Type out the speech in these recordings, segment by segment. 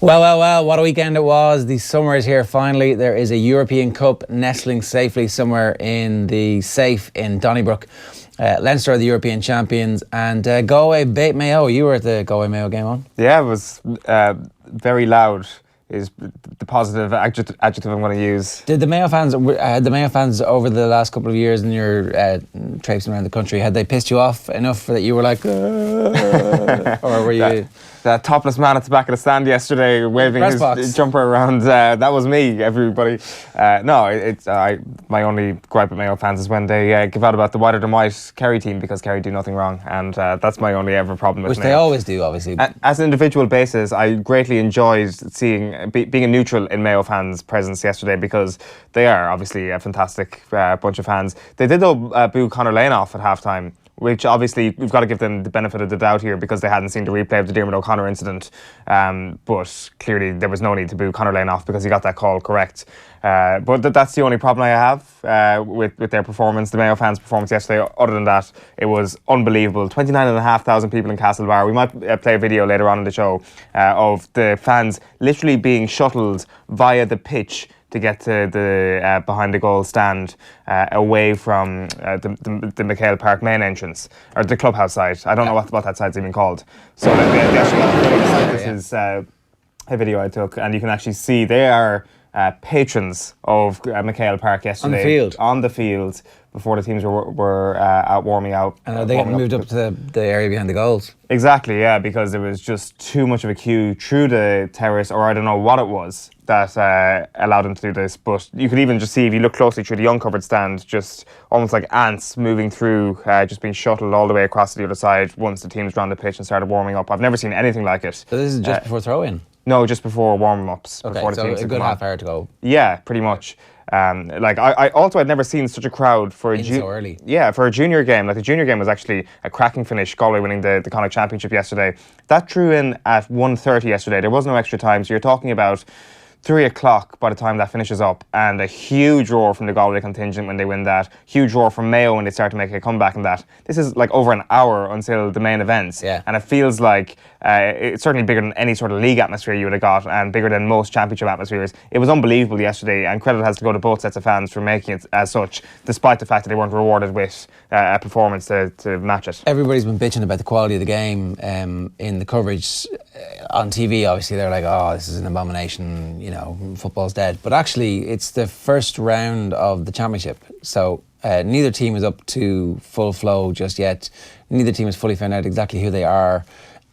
Well, what a weekend it was. The summer is here finally. There is a European Cup nestling safely somewhere in the safe in Donnybrook. Leinster are the European champions, and Galway beat Mayo. You were at the Galway Mayo game on? Yeah, it was very loud is the positive adjective I'm going to use. Did the Mayo fans, over the last couple of years in your traipsing around the country, had they pissed you off enough that you were like, or were you... That topless man at the back of the stand yesterday waving his jumper around, that was me, everybody. My only gripe with Mayo fans is when they give out about the whiter than white Kerry team because Kerry do nothing wrong, and that's my only ever problem with Which Mayo. They always do, obviously. As an individual basis, I greatly enjoyed being a neutral in Mayo fans' presence yesterday because they are obviously a fantastic bunch of fans. They did though boo Conor Lane off at half-time, which obviously we've got to give them the benefit of the doubt here because they hadn't seen the replay of the Diarmuid O'Connor incident. But clearly there was no need to boo Conor Lane off because he got that call correct. But that's the only problem I have with their performance, the Mayo fans' performance yesterday. Other than that, it was unbelievable. 29,500 people in Castlebar. We might play a video later on in the show of the fans literally being shuttled via the pitch to get to the behind the goal stand, away from the McHale Park main entrance, or the clubhouse side. I don't know what that side's even called. So they actually got a video. This is a video I took, and you can actually see they are patrons of McHale Park yesterday. On the field. Before the teams were out warming out. And are they getting moved up to the area behind the goals? Exactly, yeah, because there was just too much of a queue through the terrace, or I don't know what it was that allowed them to do this. But you could even just see, if you look closely through the uncovered stand, just almost like ants moving through, just being shuttled all the way across to the other side once the teams were on the pitch and started warming up. I've never seen anything like it. So this is just before throw-in? No, just before warm-ups. Okay, before the so teams a good half hour to go. Yeah, pretty much. I also had never seen such a crowd for so early. Yeah, for a junior game. Like the junior game was actually a cracking finish. Galway winning the Connacht Championship yesterday. That drew in at 1:30 yesterday. There was no extra time, so you're talking about 3 o'clock by the time that finishes up, and a huge roar from the Galway contingent when they win that. Huge roar from Mayo when they start to make a comeback in that. This is like over an hour until the main events. Yeah. And it feels like it's certainly bigger than any sort of league atmosphere you would have got, and bigger than most championship atmospheres. It was unbelievable yesterday, and credit has to go to both sets of fans for making it as such, despite the fact that they weren't rewarded with a performance to match it. Everybody's been bitching about the quality of the game in the coverage on TV. Obviously, they're like, oh, this is an abomination, football's dead. But actually, it's the first round of the championship. So neither team is up to full flow just yet. Neither team has fully found out exactly who they are.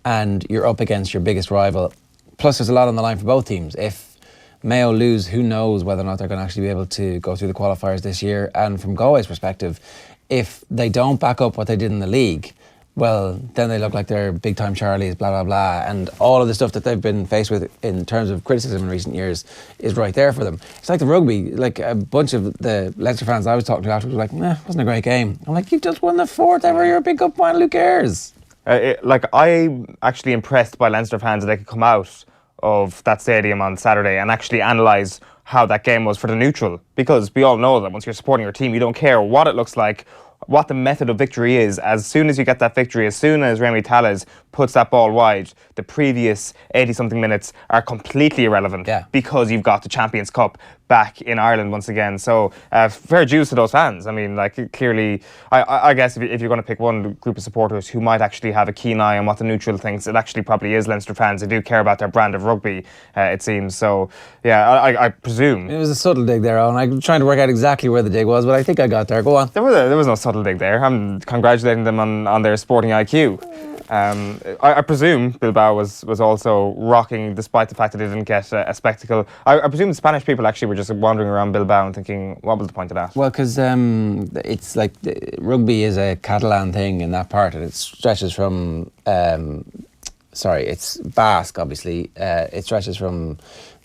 And you're up against your biggest rival. Plus, there's a lot on the line for both teams. If Mayo lose, who knows whether or not they're going to actually be able to go through the qualifiers this year. And from Galway's perspective, if they don't back up what they did in the league, well, then they look like they're big-time Charlies, blah, blah, blah. And all of the stuff that they've been faced with in terms of criticism in recent years is right there for them. It's like the rugby. Like a bunch of the Leinster fans I was talking to afterwards were like, nah, it wasn't a great game. I'm like, you've just won the 4th ever European Cup final, who cares? I'm actually impressed by Leinster fans that they could come out of that stadium on Saturday and actually analyse how that game was for the neutral. Because we all know that once you're supporting your team, you don't care what it looks like, what the method of victory is. As soon as you get that victory, as soon as Remy Tallez puts that ball wide, the previous 80-something minutes are completely irrelevant because you've got the Champions Cup back in Ireland once again. So fair dues to those fans. I mean, like, clearly, I guess if you're going to pick one group of supporters who might actually have a keen eye on what the neutral thinks, it actually probably is Leinster fans. They do care about their brand of rugby, it seems. So, yeah, I presume. It was a subtle dig there, Eoin. I'm trying to work out exactly where the dig was, but I think I got there. Go on. There was no subtle dig there. I'm congratulating them on their sporting IQ. I presume Bilbao was also rocking, despite the fact that they didn't get a spectacle. I presume the Spanish people actually were just wandering around Bilbao and thinking, what was the point of that? Well, because it's like rugby is a Catalan thing in that part, and it stretches from it's Basque, obviously. It stretches from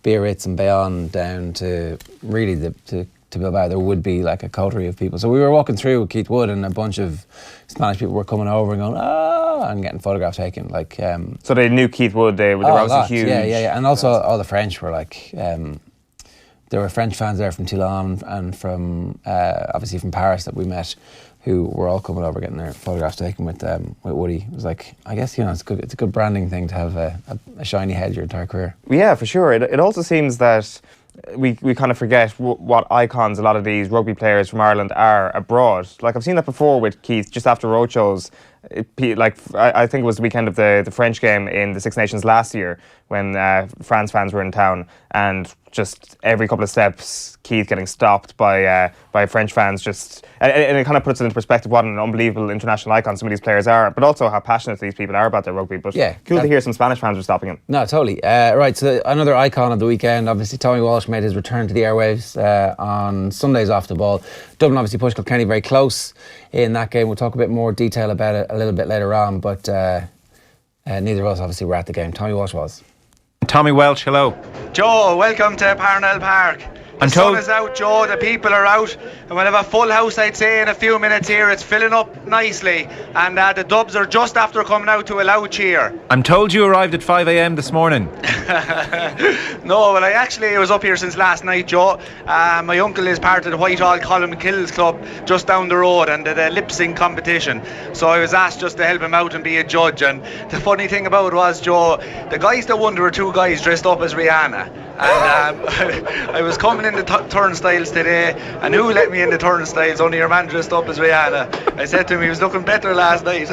Biarritz and Bayonne down to really to Bilbao. There would be like a coterie of people. So we were walking through with Keith Wood, and a bunch of Spanish people were coming over and going, and getting photographs taken. So they knew Keith Wood. They were obviously huge. Yeah. And also all the French were like, there were French fans there from Toulon and from obviously from Paris that we met. who were all coming over getting their photographs taken with Woody. It was like, I guess, it's good. It's a good branding thing to have a shiny head your entire career. Yeah, for sure. It also seems that we kind of forget what icons a lot of these rugby players from Ireland are abroad. Like, I've seen that before with Keith, just after roadshows. I think it was the weekend of the French game in the Six Nations last year when France fans were in town, and just every couple of steps Keith getting stopped by French fans, and it kind of puts it into perspective what an unbelievable international icon some of these players are, but also how passionate these people are about their rugby. But cool to hear some Spanish fans were stopping him. No, totally. Right, so another icon of the weekend, obviously Tommy Walsh made his return to the airwaves on Sundays off the ball. Dublin obviously pushed Kilkenny very close in that game. We'll talk a bit more detail about it a little bit later on, but neither of us obviously were at the game. Tommy Walsh was. Tommy Welsh, hello. Joe, welcome to Parnell Park. The sun is out, Joe, the people are out, and we'll have a full house, I'd say, in a few minutes here. It's filling up nicely, and the Dubs are just after coming out to a loud cheer. I'm told you arrived at 5 a.m. this morning. No, well, I was up here since last night, Joe. My uncle is part of the Whitehall Column Kills Club just down the road, and the lip sync competition. So I was asked just to help him out and be a judge. And the funny thing about it was, Joe, the guys that won, there were two guys dressed up as Rihanna. And I was coming in the turnstiles today, and who let me in the turnstiles? Only your man dressed up as Rihanna. I said to him he was looking better last night.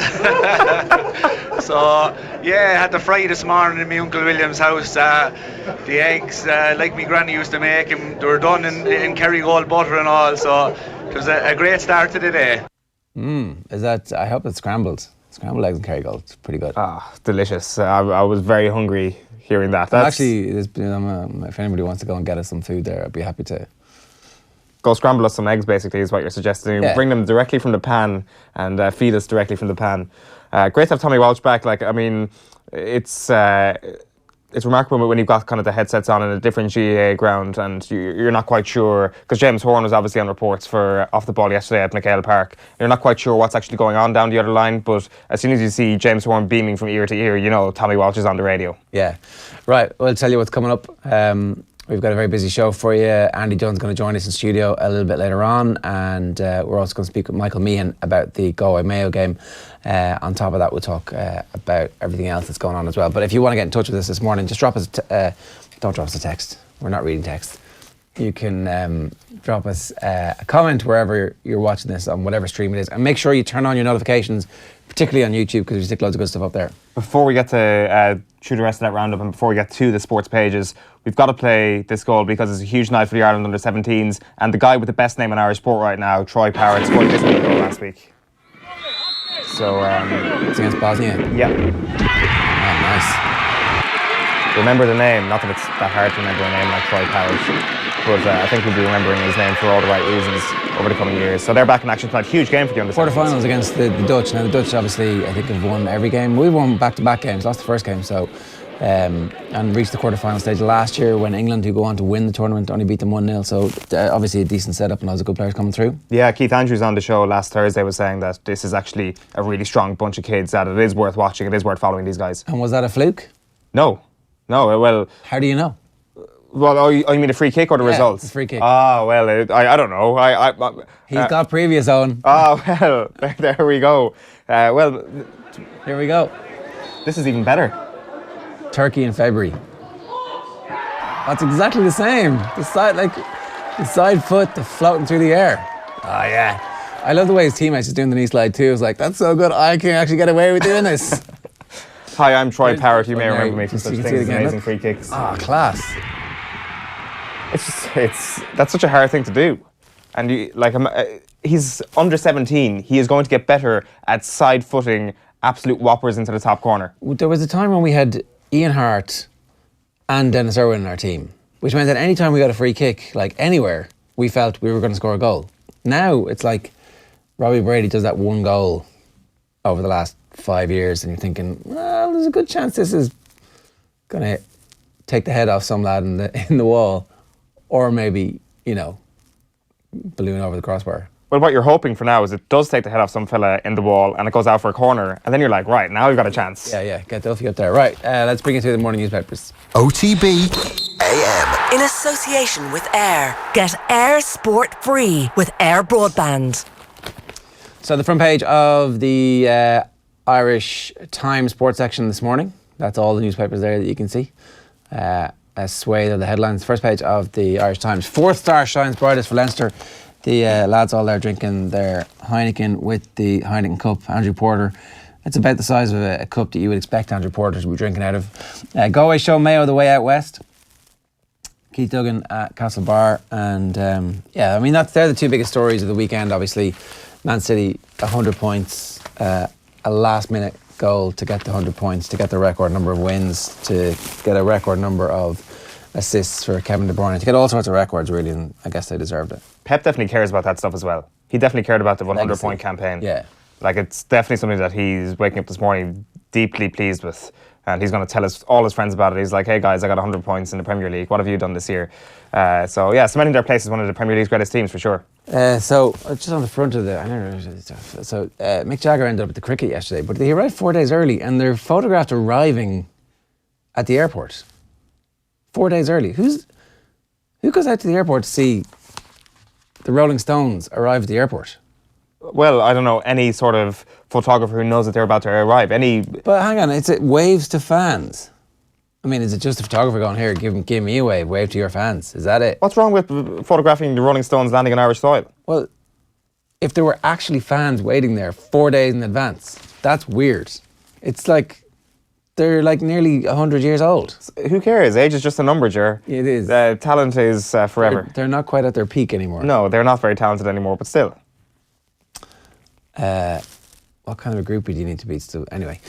So yeah, I had to fry this morning in my Uncle William's house. The eggs, like my granny used to make them, they were done in Kerrygold butter and all. So it was a great start to the day. I hope it's scrambled eggs and Kerrygold. It's pretty good. Delicious. I was very hungry hearing that. Actually, if anybody wants to go and get us some food there, I'd be happy to. Go scramble us some eggs, basically, is what you're suggesting. Yeah. Bring them directly from the pan and feed us directly from the pan. Great to have Tommy Walsh back. It's remarkable when you've got kind of the headsets on in a different GAA ground and you're not quite sure, because James Horn was obviously on reports for Off the Ball yesterday at McHale Park. You're not quite sure what's actually going on down the other line, but as soon as you see James Horn beaming from ear to ear, you know Tommy Walsh is on the radio. Yeah. Right, we'll tell you what's coming up. We've got a very busy show for you. Andy Dunne's going to join us in studio a little bit later on, and we're also going to speak with Michael Meehan about the Galway Mayo game. On top of that, we'll talk about everything else that's going on as well. But if you want to get in touch with us this morning, just drop us don't drop us a text. We're not reading text. You can drop us a comment wherever you're watching this on whatever stream it is, and make sure you turn on your notifications, particularly on YouTube, because we stick loads of good stuff up there. Before we get to through the rest of that roundup and before we get to the sports pages, we've got to play this goal because it's a huge night for the Ireland under-17s, and the guy with the best name in Irish sport right now, Troy Parrott, scored this goal last week. So it's against Bosnia. Yeah. Oh, nice. Remember the name. Not that it's that hard to remember a name like Troy Parrott, but I think we'll be remembering his name for all the right reasons over the coming years. So they're back in action tonight. Huge game for the under-17s. Quarterfinals against the Dutch. Now the Dutch obviously I think have won every game. We won back-to-back games. Lost the first game, so and reached the quarterfinal stage last year when England, who go on to win the tournament, only beat them 1-0. So obviously a decent setup and loads of good players coming through. Yeah, Keith Andrews on the show last Thursday was saying that this is actually a really strong bunch of kids, that it is worth watching, it is worth following these guys. And was that a fluke? No, well... How do you know? Well, you mean a free kick or the results? It's a free kick. Well, I don't know. He's got previous own. Well, there we go. Here we go. This is even better. Turkey in February. That's exactly the same. The side foot, the floating through the air. Oh yeah. I love the way his teammates is doing the knee slide too. It's like, that's so good, I can actually get away with doing this. Hi, I'm Troy Parrott. You may remember me from such things as amazing free kicks. Class. That's such a hard thing to do. And he's under 17. He is going to get better at side footing absolute whoppers into the top corner. There was a time when we had Ian Hart and Dennis Irwin in our team, which meant that any time we got a free kick, like anywhere, we felt we were going to score a goal. Now it's like Robbie Brady does that one goal over the last 5 years, and you're thinking, well, there's a good chance this is going to take the head off some lad in the wall, or maybe, balloon over the crossbar. Well, what you're hoping for now is it does take the head off some fella in the wall and it goes out for a corner, and then you're like, right, now we've got a chance. Yeah, get Duffy up there. Right, let's bring it to the morning newspapers. OTB AM. In association with Air. Get Air Sport free with Air Broadband. So the front page of the Irish Times sports section this morning. That's all the newspapers there that you can see. A swathe of the headlines. First page of the Irish Times. Fourth star shines brightest for Leinster. The lads all there drinking their Heineken with the Heineken cup. Andrew Porter. It's about the size of a cup that you would expect Andrew Porter to be drinking out of. Galway show Mayo the way out west. Keith Duggan at Castlebar. And they're the two biggest stories of the weekend, obviously. Man City, 100 points. A last minute goal to get the 100 points, to get the record number of wins, to get a record number of assists for Kevin De Bruyne, to get all sorts of records, really, and I guess they deserved it. Pep definitely cares about that stuff as well. He definitely cared about the 100-point campaign. Yeah. Like, it's definitely something that he's waking up this morning deeply pleased with. And he's going to tell all his friends about it. He's like, hey guys, I got 100 points in the Premier League. What have you done this year? Cementing their place as one of the Premier League's greatest teams for sure. Just on the front of Mick Jagger ended up at the cricket yesterday, but he arrived 4 days early and they're photographed arriving at the airport. 4 days early. Who goes out to the airport to see the Rolling Stones arrive at the airport? Well, I don't know, any sort of photographer who knows that they're about to arrive. But hang on, it waves to fans. I mean, is it just a photographer going, here, give me a wave to your fans? Is that it? What's wrong with photographing the Rolling Stones landing on Irish soil? Well, if there were actually fans waiting there 4 days in advance, that's weird. It's like they're like nearly 100 years old. Who cares? Age is just a number, Ger. It is. Talent is forever. They're not quite at their peak anymore. No, they're not very talented anymore, but still. What kind of a groupie do you need to beat still? Anyway.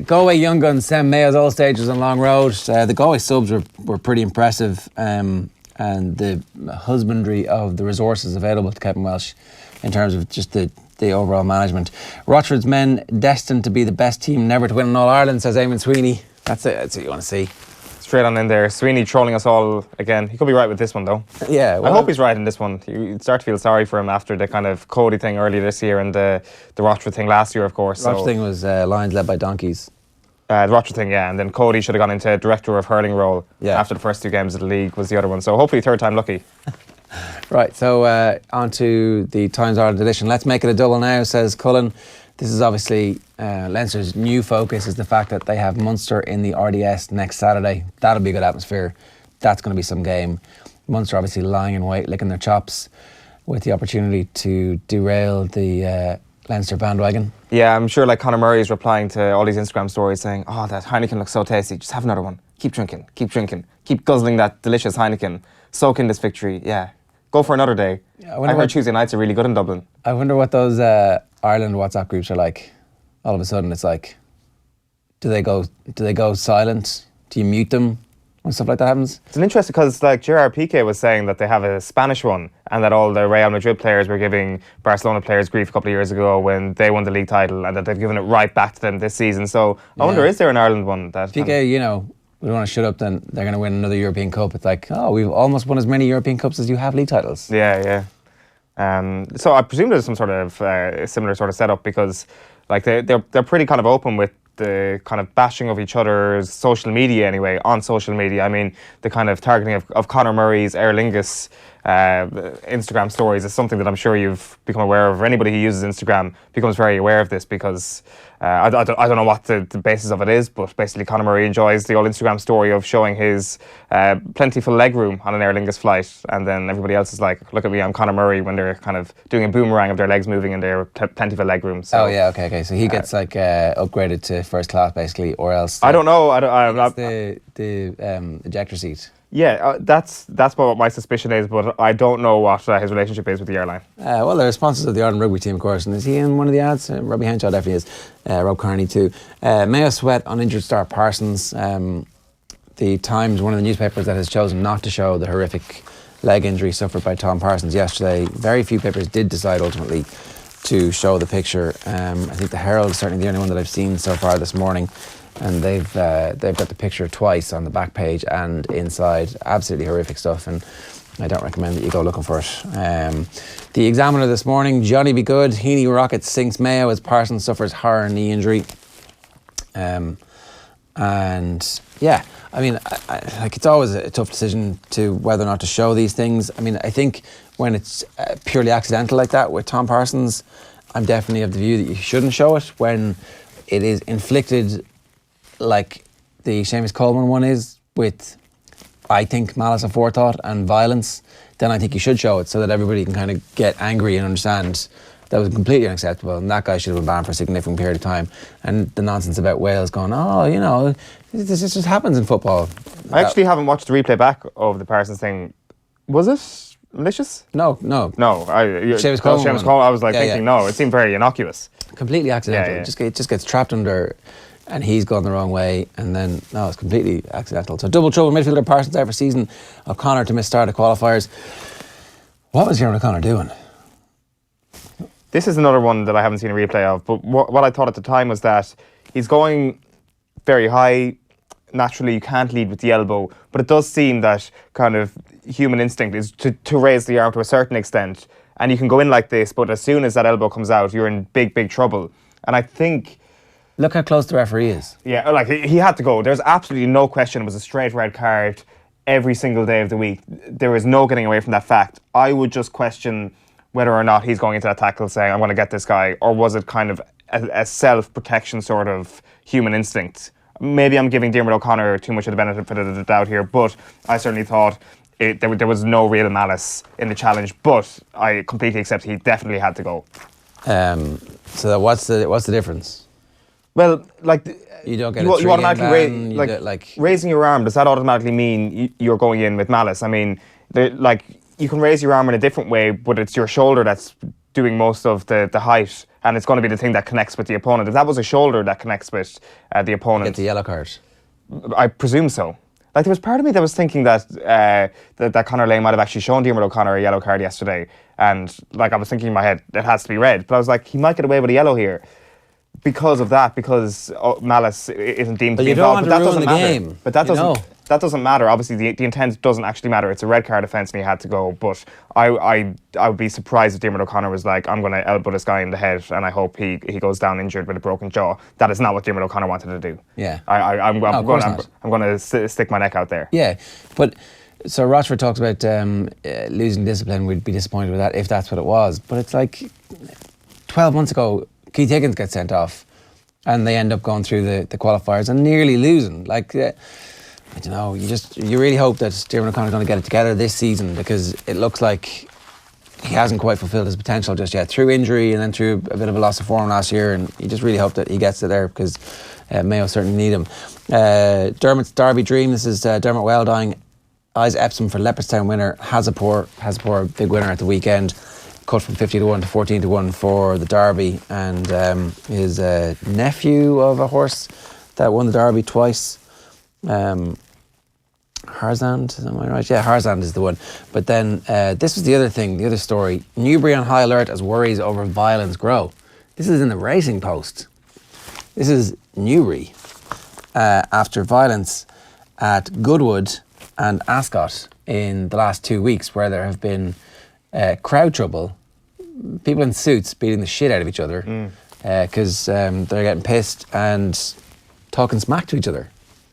Galway Young Guns send Mayo's all stages on Long Road. The Galway subs were pretty impressive, and the husbandry of the resources available to Kevin Welsh in terms of just the overall management. Rochford's men destined to be the best team never to win in All Ireland, says Eamon Sweeney. That's it. That's what you want to see. Straight on in there. Sweeney trolling us all again. He could be right with this one though. Yeah. Well, I hope he's right in this one. You start to feel sorry for him after the kind of Cody thing earlier this year and the Rochford thing last year, of course. The Rochford thing was Lions led by donkeys. The Rochford thing, yeah. And then Cody should have gone into director of hurling role after the first two games of the league was the other one. So hopefully third time lucky. Right, so on to the Times Ireland edition. Let's make it a double now, says Cullen. This is obviously Leinster's new focus is the fact that they have Munster in the RDS next Saturday. That'll be a good atmosphere. That's going to be some game. Munster obviously lying in wait, licking their chops with the opportunity to derail the Leinster bandwagon. Yeah, I'm sure like Conor Murray is replying to all these Instagram stories saying, oh, that Heineken looks so tasty. Just have another one. Keep drinking. Keep guzzling that delicious Heineken. Soak in this victory. Yeah. Go for another day. Yeah, I heard Tuesday nights are really good in Dublin. I wonder what those Ireland WhatsApp groups are like. All of a sudden, it's like, do they go silent? Do you mute them when stuff like that happens? It's an interesting because like Gerard Piqué was saying that they have a Spanish one, and that all the Real Madrid players were giving Barcelona players grief a couple of years ago when they won the league title, and that they've given it right back to them this season. So I wonder, is there an Ireland one that Piqué, we don't want to shut up, then they're going to win another European Cup. It's like, we've almost won as many European Cups as you have league titles. Yeah. So I presume there's some sort of similar sort of setup because like they're pretty kind of open with the kind of bashing of each other's social media anyway, on social media. I mean, the kind of targeting of Conor Murray's Aer Lingus Instagram stories is something that I'm sure you've become aware of. Anybody who uses Instagram becomes very aware of this because I don't know what the basis of it is, but basically Conor Murray enjoys the old Instagram story of showing his plentiful legroom on an Aer Lingus flight, and then everybody else is like, look at me, I'm Conor Murray, when they're kind of doing a boomerang of their legs moving in their plentiful legroom. So, okay. So he gets upgraded to first class basically, or else I don't know. I'm not the ejector seat. Yeah, that's what my suspicion is, but I don't know what his relationship is with the airline. Well, they're sponsors of the Ireland Rugby team, of course, and is he in one of the ads? Robbie Henshaw definitely is. Rob Carney too. Mayo sweat on injured star Parsons. The Times, one of the newspapers that has chosen not to show the horrific leg injury suffered by Tom Parsons yesterday. Very few papers did decide ultimately to show the picture. I think the Herald is certainly the only one that I've seen so far this morning. And they've got the picture twice on the back page and inside. Absolutely horrific stuff, and I don't recommend that you go looking for it. The Examiner this morning, Johnny be good. Heaney rocket sinks Mayo as Parsons suffers horror knee injury. And yeah, I mean, like it's always a tough decision to whether or not to show these things. I mean, I think when it's purely accidental like that with Tom Parsons, I'm definitely of the view that you shouldn't show it when it is inflicted like the Seamus Coleman one is, with, I think, malice aforethought and violence. Then I think you should show it so that everybody can kind of get angry and understand that was completely unacceptable, and that guy should have been banned for a significant period of time. And the nonsense about Wales going, oh, you know, this just happens in football. I actually haven't watched the replay back of the Parsons thing. Was it malicious? No. Seamus Coleman. I was like thinking, no, it seemed very innocuous. Completely accidental. It just gets trapped under, and he's gone the wrong way, and then, no, it's completely accidental. So double trouble midfielder Parsons out for season. O'Connor to miss start of qualifiers. What was Kieran O'Connor doing? This is another one that I haven't seen a replay of, but what I thought at the time was that he's going very high. Naturally, you can't lead with the elbow, but it does seem that kind of human instinct is to raise the arm to a certain extent, and you can go in like this, but as soon as that elbow comes out, you're in big, big trouble. And I think... Look how close the referee is. Yeah, like he had to go. There's absolutely no question it was a straight red card every single day of the week. There is no getting away from that fact. I would just question whether or not he's going into that tackle saying, I'm going to get this guy, or was it kind of a self-protection sort of human instinct? Maybe I'm giving Diarmuid O'Connor too much of the benefit of the doubt here, but I certainly thought there was no real malice in the challenge, but I completely accept he definitely had to go. So what's the difference? Well, like... You don't get you automatically raising your arm, does that automatically mean you're going in with malice? I mean, you can raise your arm in a different way, but it's your shoulder that's doing most of the height, and it's going to be the thing that connects with the opponent. If that was a shoulder that connects with the opponent... Get the yellow card. I presume so. Like, there was part of me that was thinking that that Conor Lane might have actually shown Diarmuid O'Connor a yellow card yesterday, and like I was thinking in my head, it has to be red. But I was like, he might get away with a yellow here because of that, because malice isn't deemed to be involved. But you don't want to ruin the game. But that doesn't matter. Obviously, the intent doesn't actually matter. It's a red card offence and he had to go. But I would be surprised if Diarmuid O'Connor was like, I'm going to elbow this guy in the head and I hope he goes down injured with a broken jaw. That is not what Diarmuid O'Connor wanted to do. Yeah. I'm going to stick my neck out there. Yeah, but so Rochford talks about losing discipline. We'd be disappointed with that if that's what it was. But it's like 12 months ago, Keith Higgins gets sent off and they end up going through the qualifiers and nearly losing. Like, I don't know, you really hope that Diarmuid O'Connor's going to get it together this season, because it looks like he hasn't quite fulfilled his potential just yet, through injury and then through a bit of a loss of form last year, and you just really hope that he gets it there, because Mayo certainly need him. Dermot's Derby Dream, this is Dermot Welldying, eyes Epsom for Leopardstown winner, Hasapur, big winner at the weekend, cut from 50-1 to 14-1 for the Derby, and his nephew of a horse that won the Derby twice, Harzand, am I right? Yeah, Harzand is the one. But then this was the other story. Newbury on high alert as worries over violence grow. This is in the Racing Post. This is Newbury after violence at Goodwood and Ascot in the last 2 weeks, where there have been crowd trouble, people in suits beating the shit out of each other because they're getting pissed and talking smack to each other.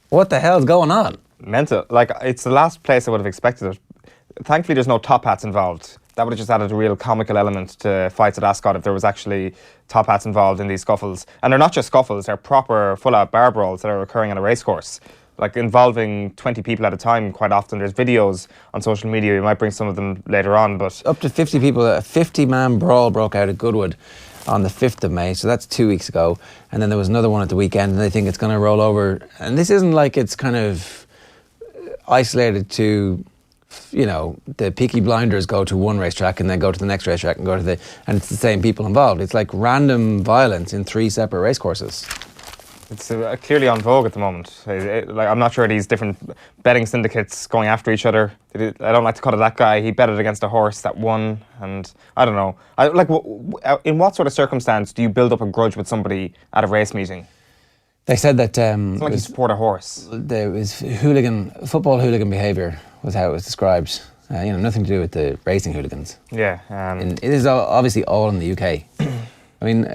What the hell's going on? Mental. Like, it's the last place I would have expected it. Thankfully, there's no top hats involved. That would have just added a real comical element to fights at Ascot if there was actually top hats involved in these scuffles. And they're not just scuffles, they're proper full-out bar brawls that are occurring on a racecourse, like involving 20 people at a time quite often. There's videos on social media, we might bring some of them later on, but... Up to 50 people, a 50-man brawl broke out at Goodwood on the 5th of May, so that's 2 weeks ago. And then there was another one at the weekend, and they think it's going to roll over. And this isn't like it's kind of isolated to, you know, the Peaky Blinders go to one racetrack and then go to the next racetrack and and it's the same people involved. It's like random violence in 3 separate racecourses. It's clearly on vogue at the moment. Like, I'm not sure these different betting syndicates going after each other. I don't like to call it that guy. He betted against a horse that won, and I don't know. In what sort of circumstance do you build up a grudge with somebody at a race meeting? They said that it's like you support a horse. There was football hooligan behaviour was how it was described. Nothing to do with the racing hooligans. Yeah. And it is obviously all in the UK. I mean,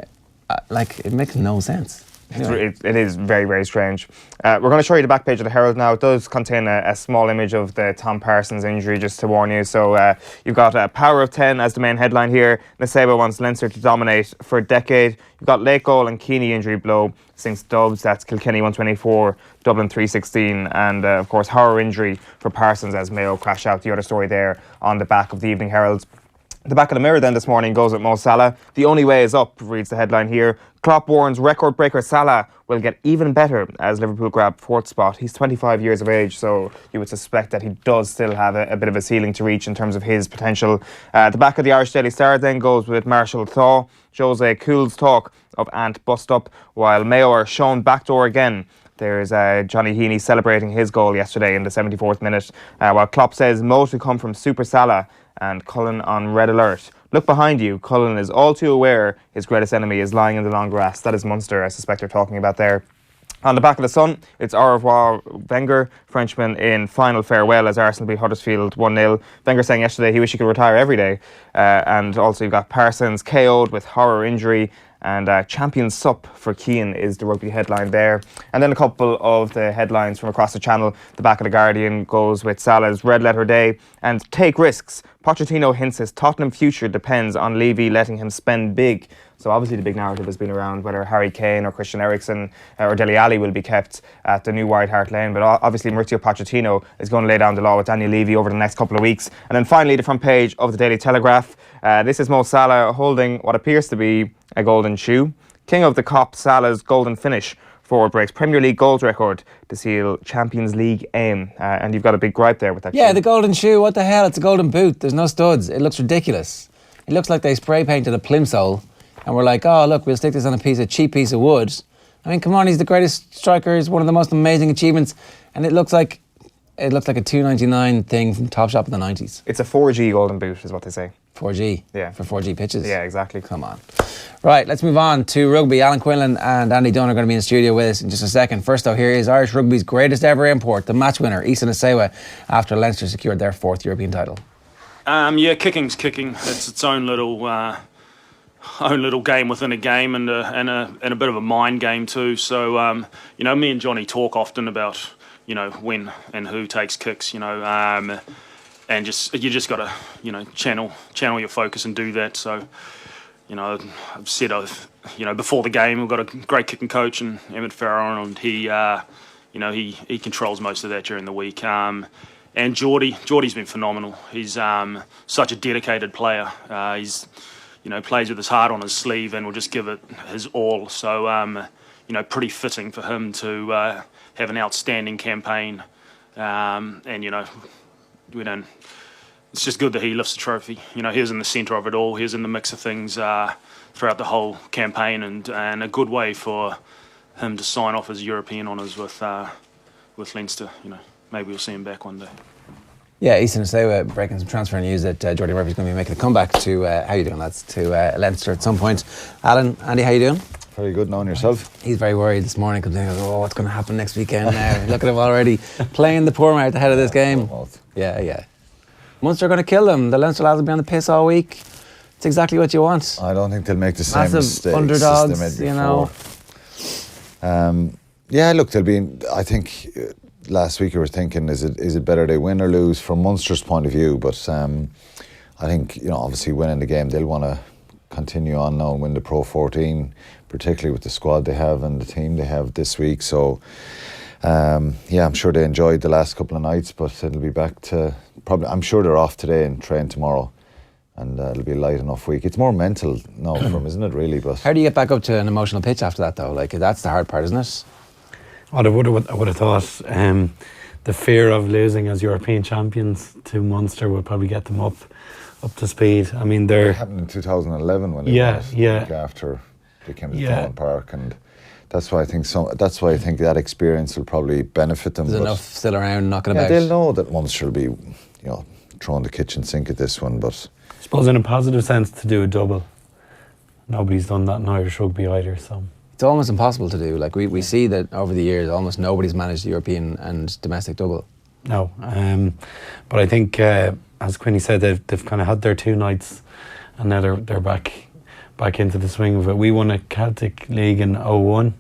it makes no sense. It is very, very strange. We're going to show you the back page of the Herald now. It does contain a small image of the Tom Parsons injury, just to warn you. So you've got Power of 10 as the main headline here. Naseba wants Leinster to dominate for a decade. You've got Lake Goal and Keaney injury blow. Sinks Dubs, that's Kilkenny 124, Dublin 316. And of course, horror injury for Parsons as Mayo crash out. The other story there on the back of the Evening Herald. The back of the Mirror then this morning goes with Mo Salah. The only way is up, reads the headline here. Klopp warns record breaker Salah will get even better as Liverpool grab fourth spot. He's 25 years of age, so you would suspect that he does still have a bit of a ceiling to reach in terms of his potential. The back of the Irish Daily Star then goes with Marshall Thaw. Jose Coole's talk of Ant bust-up, while Mayo are shown backdoor again. There's Johnny Heaney celebrating his goal yesterday in the 74th minute, while Klopp says more to come from Super Salah and Cullen on red alert. Look behind you. Cullen is all too aware his greatest enemy is lying in the long grass. That is Munster, I suspect they're talking about there. On the back of the Sun, it's au revoir Wenger, Frenchman in final farewell as Arsenal beat Huddersfield 1-0. Wenger saying yesterday he wished he could retire every day. And also you've got Parsons KO'd with horror injury. And Champions Sup for Keane is the rugby headline there. And then a couple of the headlines from across the channel. The back of the Guardian goes with Salah's red letter day and take risks. Pochettino hints his Tottenham future depends on Levy letting him spend big. So obviously the big narrative has been around whether Harry Kane or Christian Eriksen or Dele Alli will be kept at the new White Hart Lane. But obviously Maurizio Pochettino is going to lay down the law with Daniel Levy over the next couple of weeks. And then finally the front page of the Daily Telegraph. This is Mo Salah holding what appears to be a golden shoe. King of the Cop, Salah's golden finish. Forward breaks Premier League goals record to seal Champions League aim. And you've got a big gripe there with that Yeah, shoe. the golden shoe, what the hell? It's a golden boot. There's no studs. It looks ridiculous. It looks like they spray painted a plimsoll and we're like, oh, look, we'll stick this on a cheap piece of wood. I mean, come on, he's the greatest striker. He's one of the most amazing achievements. And it looks like a $2.99 thing from Topshop in the 90s. It's a 4G golden boot is what they say. 4G? Yeah. For 4G pitches? Yeah, exactly. Come on. Right, let's move on to rugby. Alan Quinlan and Andy Dunne are going to be in the studio with us in just a second. First, though, here is Irish rugby's greatest ever import, the match winner, Eoin Asewa, after Leinster secured their fourth European title. Yeah, kicking's kicking. It's its own little game within a game and a bit of a mind game too. So me and Johnny talk often about when and who takes kicks. And you just got to channel your focus and do that. So I've said before the game we've got a great kicking coach and Emmett Farron, and he controls most of that during the week. And Geordie's been phenomenal. He's such a dedicated player. He's plays with his heart on his sleeve and will just give it his all. So pretty fitting for him to have an outstanding campaign. It's just good that he lifts the trophy. He was in the centre of it all. He was in the mix of things throughout the whole campaign, and a good way for him to sign off his European honours with Leinster. Maybe we'll see him back one day. Yeah, Eoin Asewa breaking some transfer news that Jordy Murphy's going to be making a comeback to, how you doing lads, to Leinster at some point. Alan, Andy, how you doing? Very good, knowing yourself. He's very worried this morning because he goes, what's going to happen next weekend now? Look at him already playing the poor mouth ahead of this game. Yeah. Munster are going to kill them. The Leinster lads will be on the piss all week. It's exactly what you want. I don't think they'll make the same massive mistakes underdogs, as they made before. Look, they'll be. I think last week you were thinking, is it better they win or lose from Munster's point of view? But I think obviously winning the game, they'll want to continue on now and win the Pro 14, particularly with the squad they have and the team they have this week. So I'm sure they enjoyed the last couple of nights, but it'll be back to probably. I'm sure they're off today and train tomorrow. And it'll be a light enough week. It's more mental now for them, isn't it, really? But how do you get back up to an emotional pitch after that, though? Like, that's the hard part, isn't it? I would have thought the fear of losing as European champions to Munster would probably get them up to speed. I mean, it happened in 2011 when they won it, the week after they came to Thomond Park, and that's why I think that experience will probably benefit them. There's enough still around knocking about. They'll know that Munster will be, throwing the kitchen sink at this one, but I suppose in a positive sense to do a double. Nobody's done that in Irish rugby either, so it's almost impossible to do. Like we see that over the years, almost nobody's managed the European and domestic double. No, but I think as Quinny said, they've kind of had their 2 nights, and now they're back into the swing of it. We won a Celtic League in 2001,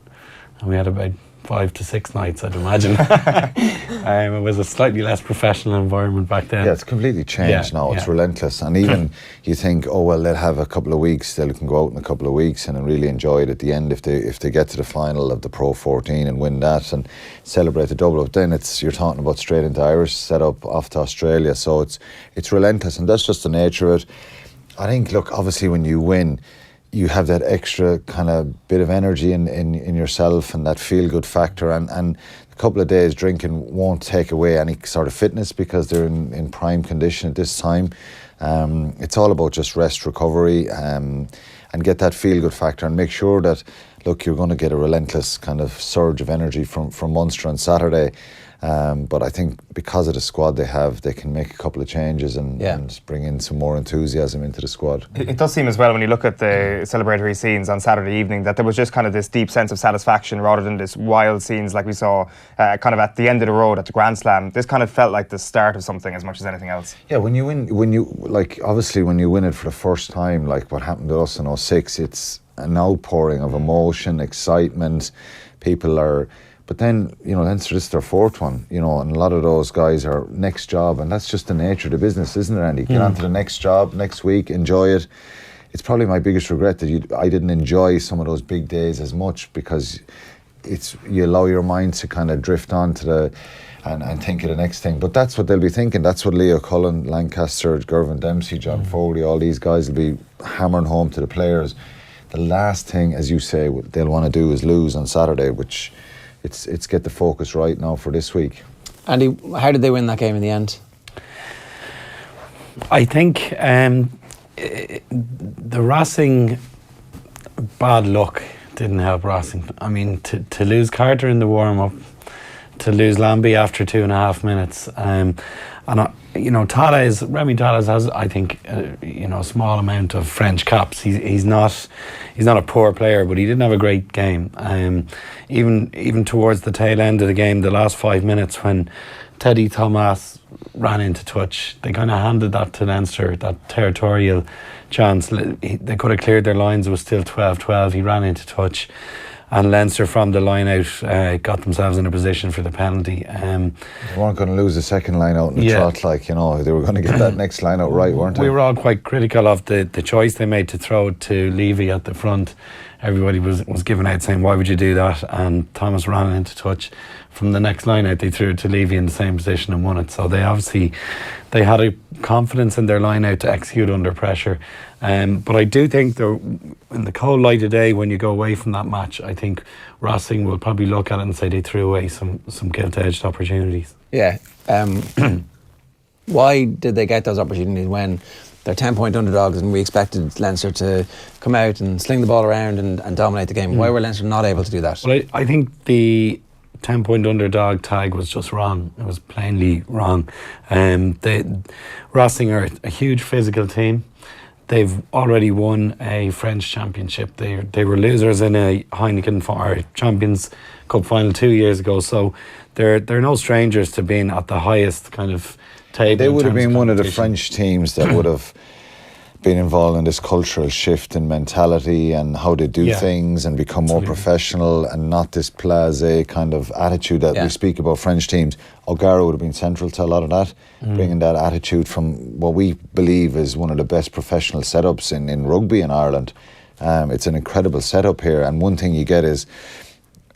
and we had about 5 to 6 nights, I'd imagine. It was a slightly less professional environment back then. Yeah, it's completely changed now. It's relentless. And even you think, oh, well, they'll have a couple of weeks, they can go out in a couple of weeks and really enjoy it at the end if they get to the final of the Pro 14 and win that and celebrate the double. But then you're talking about straight into Irish setup off to Australia. So it's relentless, and that's just the nature of it. I think, look, obviously when you win, you have that extra kind of bit of energy in yourself and that feel-good factor, and a couple of days drinking won't take away any sort of fitness because they're in prime condition at this time. It's all about just rest, recovery, and get that feel-good factor, and make sure that, look, you're going to get a relentless kind of surge of energy from Munster on Saturday. But I think because of the squad they have, they can make a couple of changes and bring in some more enthusiasm into the squad. It does seem as well, when you look at the celebratory scenes on Saturday evening, that there was just kind of this deep sense of satisfaction rather than this wild scenes like we saw kind of at the end of the road at the Grand Slam. This kind of felt like the start of something as much as anything else. Yeah, when you obviously when you win it for the first time, like what happened to us in 2006, it's an outpouring of emotion, excitement. People are... But then, Leinster, this is their fourth one, and a lot of those guys are next job, and that's just the nature of the business, isn't it, Andy? Get on to the next job, next week, enjoy it. It's probably my biggest regret that I didn't enjoy some of those big days as much, because you allow your mind to kind of drift on to and think of the next thing. But that's what they'll be thinking. That's what Leo Cullen, Lancaster, Gervin Dempsey, John Foley, all these guys will be hammering home to the players. The last thing, as you say, they'll want to do is lose on Saturday, which... It's get the focus right now for this week. Andy, how did they win that game in the end? I think the Racing bad luck didn't help Racing. I mean, to lose Carter in the warm-up, to lose Lambie after 2.5 minutes, and Remy Tades has, I think, a small amount of French caps. He's not a poor player, but he didn't have a great game. Even towards the tail end of the game, the last 5 minutes when Teddy Thomas ran into touch, they kind of handed that to Leinster, that territorial chance. They could have cleared their lines. It was still 12-12. He ran into touch. And Leinster from the line out got themselves in a position for the penalty. They weren't going to lose the second line out in the trot, they were going to get that next line out right, weren't they? We were all quite critical of the choice they made to throw it to Levy at the front. Everybody was giving out saying, why would you do that? And Thomas ran into touch. From the next line out, they threw it to Levy in the same position and won it. So they had a confidence in their line out to execute under pressure. But I do think in the cold light of day, when you go away from that match, I think Racing will probably look at it and say they threw away some gilt-edged opportunities. Yeah. Why did they get those opportunities when they're 10-point underdogs and we expected Leinster to come out and sling the ball around and dominate the game? Why were Leinster not able to do that? Well, I think the 10-point underdog tag was just wrong. It was plainly wrong. Racing are a huge physical team. They've already won a French championship. They were losers in a Heineken or Champions Cup final 2 years ago. So they're no strangers to being at the highest kind of table. They would have been one of the French teams that would have been involved in this cultural shift in mentality and how they do things and become more professional and not this blasé kind of attitude that we speak about French teams. O'Gara would have been central to a lot of that, bringing that attitude from what we believe is one of the best professional setups in rugby in Ireland. It's an incredible setup here, and one thing you get is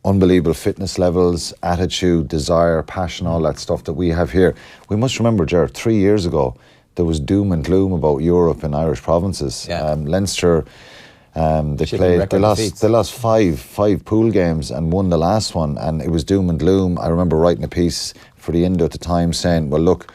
unbelievable fitness levels, attitude, desire, passion, all that stuff that we have here. We must remember, Gerard, 3 years ago, there was doom and gloom about Europe and Irish provinces. Leinster, they lost five pool games and won the last one, and it was doom and gloom. I remember writing a piece for the Indo at the time saying, well, look,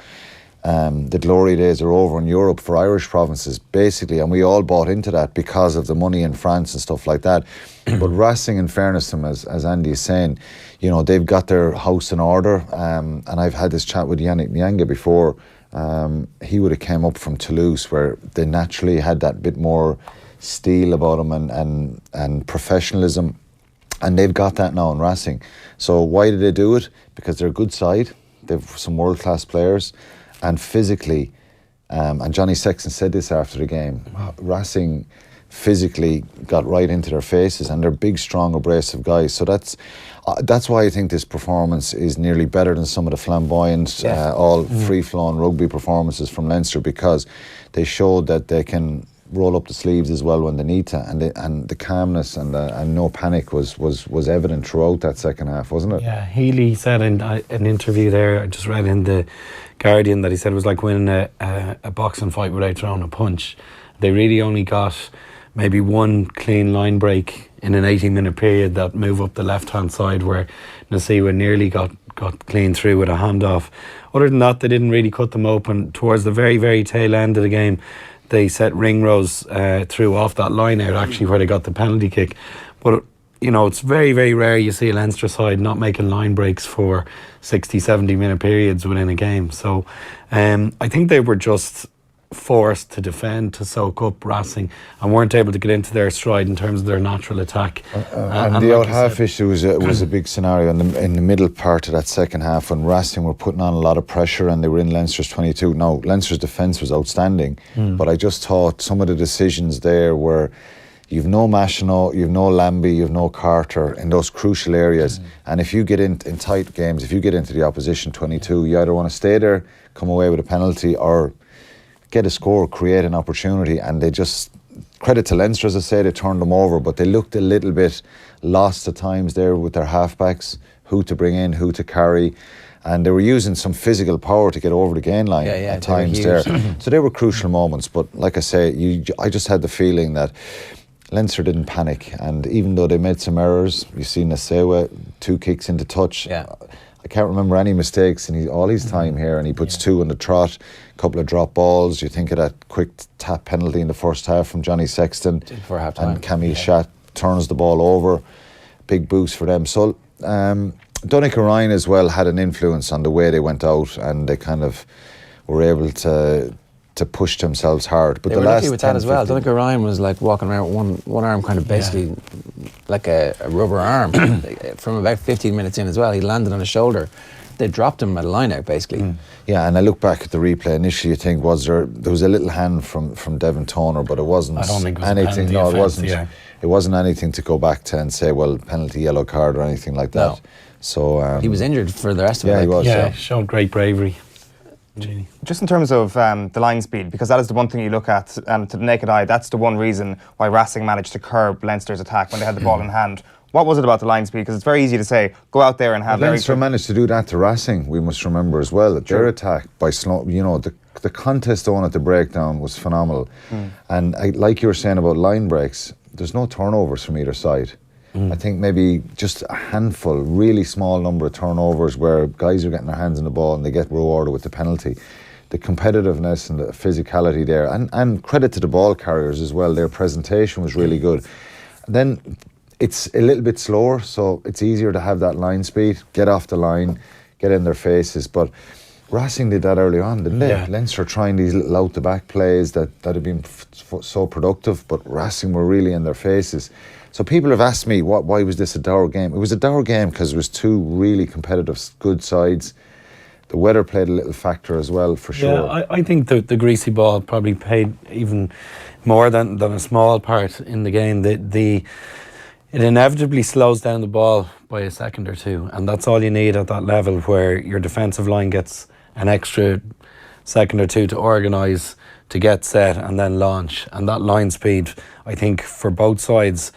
the glory days are over in Europe for Irish provinces, basically, and we all bought into that because of the money in France and stuff like that. But Racing, in fairness to them, as Andy is saying, they've got their house in order, and I've had this chat with Yannick Nyanga before. He would have came up from Toulouse, where they naturally had that bit more steel about them and professionalism, and they've got that now in Racing. So why did they do it? Because they're a good side, they've some world-class players, and physically, and Johnny Sexton said this after the game, Racing physically got right into their faces, and they're big, strong, abrasive guys. So that's why I think this performance is nearly better than some of the flamboyant, all free-flowing rugby performances from Leinster, because they showed that they can roll up the sleeves as well when they need to, and the calmness and no panic was evident throughout that second half, wasn't it? Yeah, Healy said in an interview there, I just read in the Guardian, that he said it was like winning a boxing fight without throwing a punch. They really only got maybe one clean line break in an 80-minute period, that move up the left-hand side where Nasiwa nearly got clean through with a handoff. Other than that, they didn't really cut them open. Towards the very, very tail end of the game, they set Ringrose through off that line out, actually, where they got the penalty kick. But, you know, it's very, very rare you see a Leinster side not making line breaks for 60, 70-minute periods within a game. So I think they were just forced to defend, to soak up Racing, and weren't able to get into their stride in terms of their natural attack. And the out half issue was a big scenario in the middle part of that second half, when Racing were putting on a lot of pressure and they were in Leinster's 22. Now, Leinster's defence was outstanding, but I just thought some of the decisions there were, you've no Machino, you've no Lambie, you've no Carter in those crucial areas. And if you get in tight games, if you get into the opposition 22, you either want to stay there, come away with a penalty, or get a score, create an opportunity. And they just, credit to Leinster, as I say, they turned them over, but they looked a little bit lost at times there with their halfbacks, who to bring in, who to carry, and they were using some physical power to get over the gain line at times there. So they were crucial moments, but like I say, I just had the feeling that Leinster didn't panic, and even though they made some errors, you see Nasewa, 2 kicks into touch. I can't remember any mistakes in all his time here, and he puts 2 on the trot, a couple of drop balls. You think of that quick tap penalty in the first half from Johnny Sexton, for half time, and Camille Schatt turns the ball over. Big boost for them. So Donegal Ryan as well had an influence on the way they went out, and they kind of were able to push themselves hard. But they were lucky with that as well. Donegal Ryan was like walking around with one arm kind of basically like a rubber arm. From about 15 minutes in as well, he landed on his shoulder. They dropped him at a line out basically. Yeah, and I look back at the replay. Initially, you think, there was a little hand from Devon Toner, but it wasn't. I don't think it was anything. No, it wasn't. Yeah. It wasn't anything to go back to and say, well, penalty, yellow card, or anything like that. No. So he was injured for the rest of it. Yeah, he was. Yeah, showed great bravery. Just in terms of the line speed, because that is the one thing you look at, and to the naked eye, that's the one reason why Racing managed to curb Leinster's attack when they had the ball in hand. What was it about the line speed? Because it's very easy to say, go out there and have... Leinster managed to do that to Racing, we must remember as well. Their attack by slow, the contest on at the breakdown was phenomenal. And like you were saying about line breaks, there's no turnovers from either side. I think maybe just a handful, really small number of turnovers where guys are getting their hands on the ball and they get rewarded with the penalty. The competitiveness and the physicality there, and credit to the ball carriers as well, their presentation was really good. Then it's a little bit slower, so it's easier to have that line speed, get off the line, get in their faces. But Racing did that early on, didn't they? Yeah. Leinster trying these little out-the-back plays that had been so productive, but Racing were really in their faces. So people have asked me, why was this a dour game? It was a dour game because it was 2 really competitive, good sides. The weather played a little factor as well, for sure. Yeah, I think the greasy ball probably played even more than a small part in the game. It inevitably slows down the ball by a second or 2, and that's all you need at that level, where your defensive line gets an extra second or 2 to organise, to get set and then launch. And that line speed, I think, for both sides,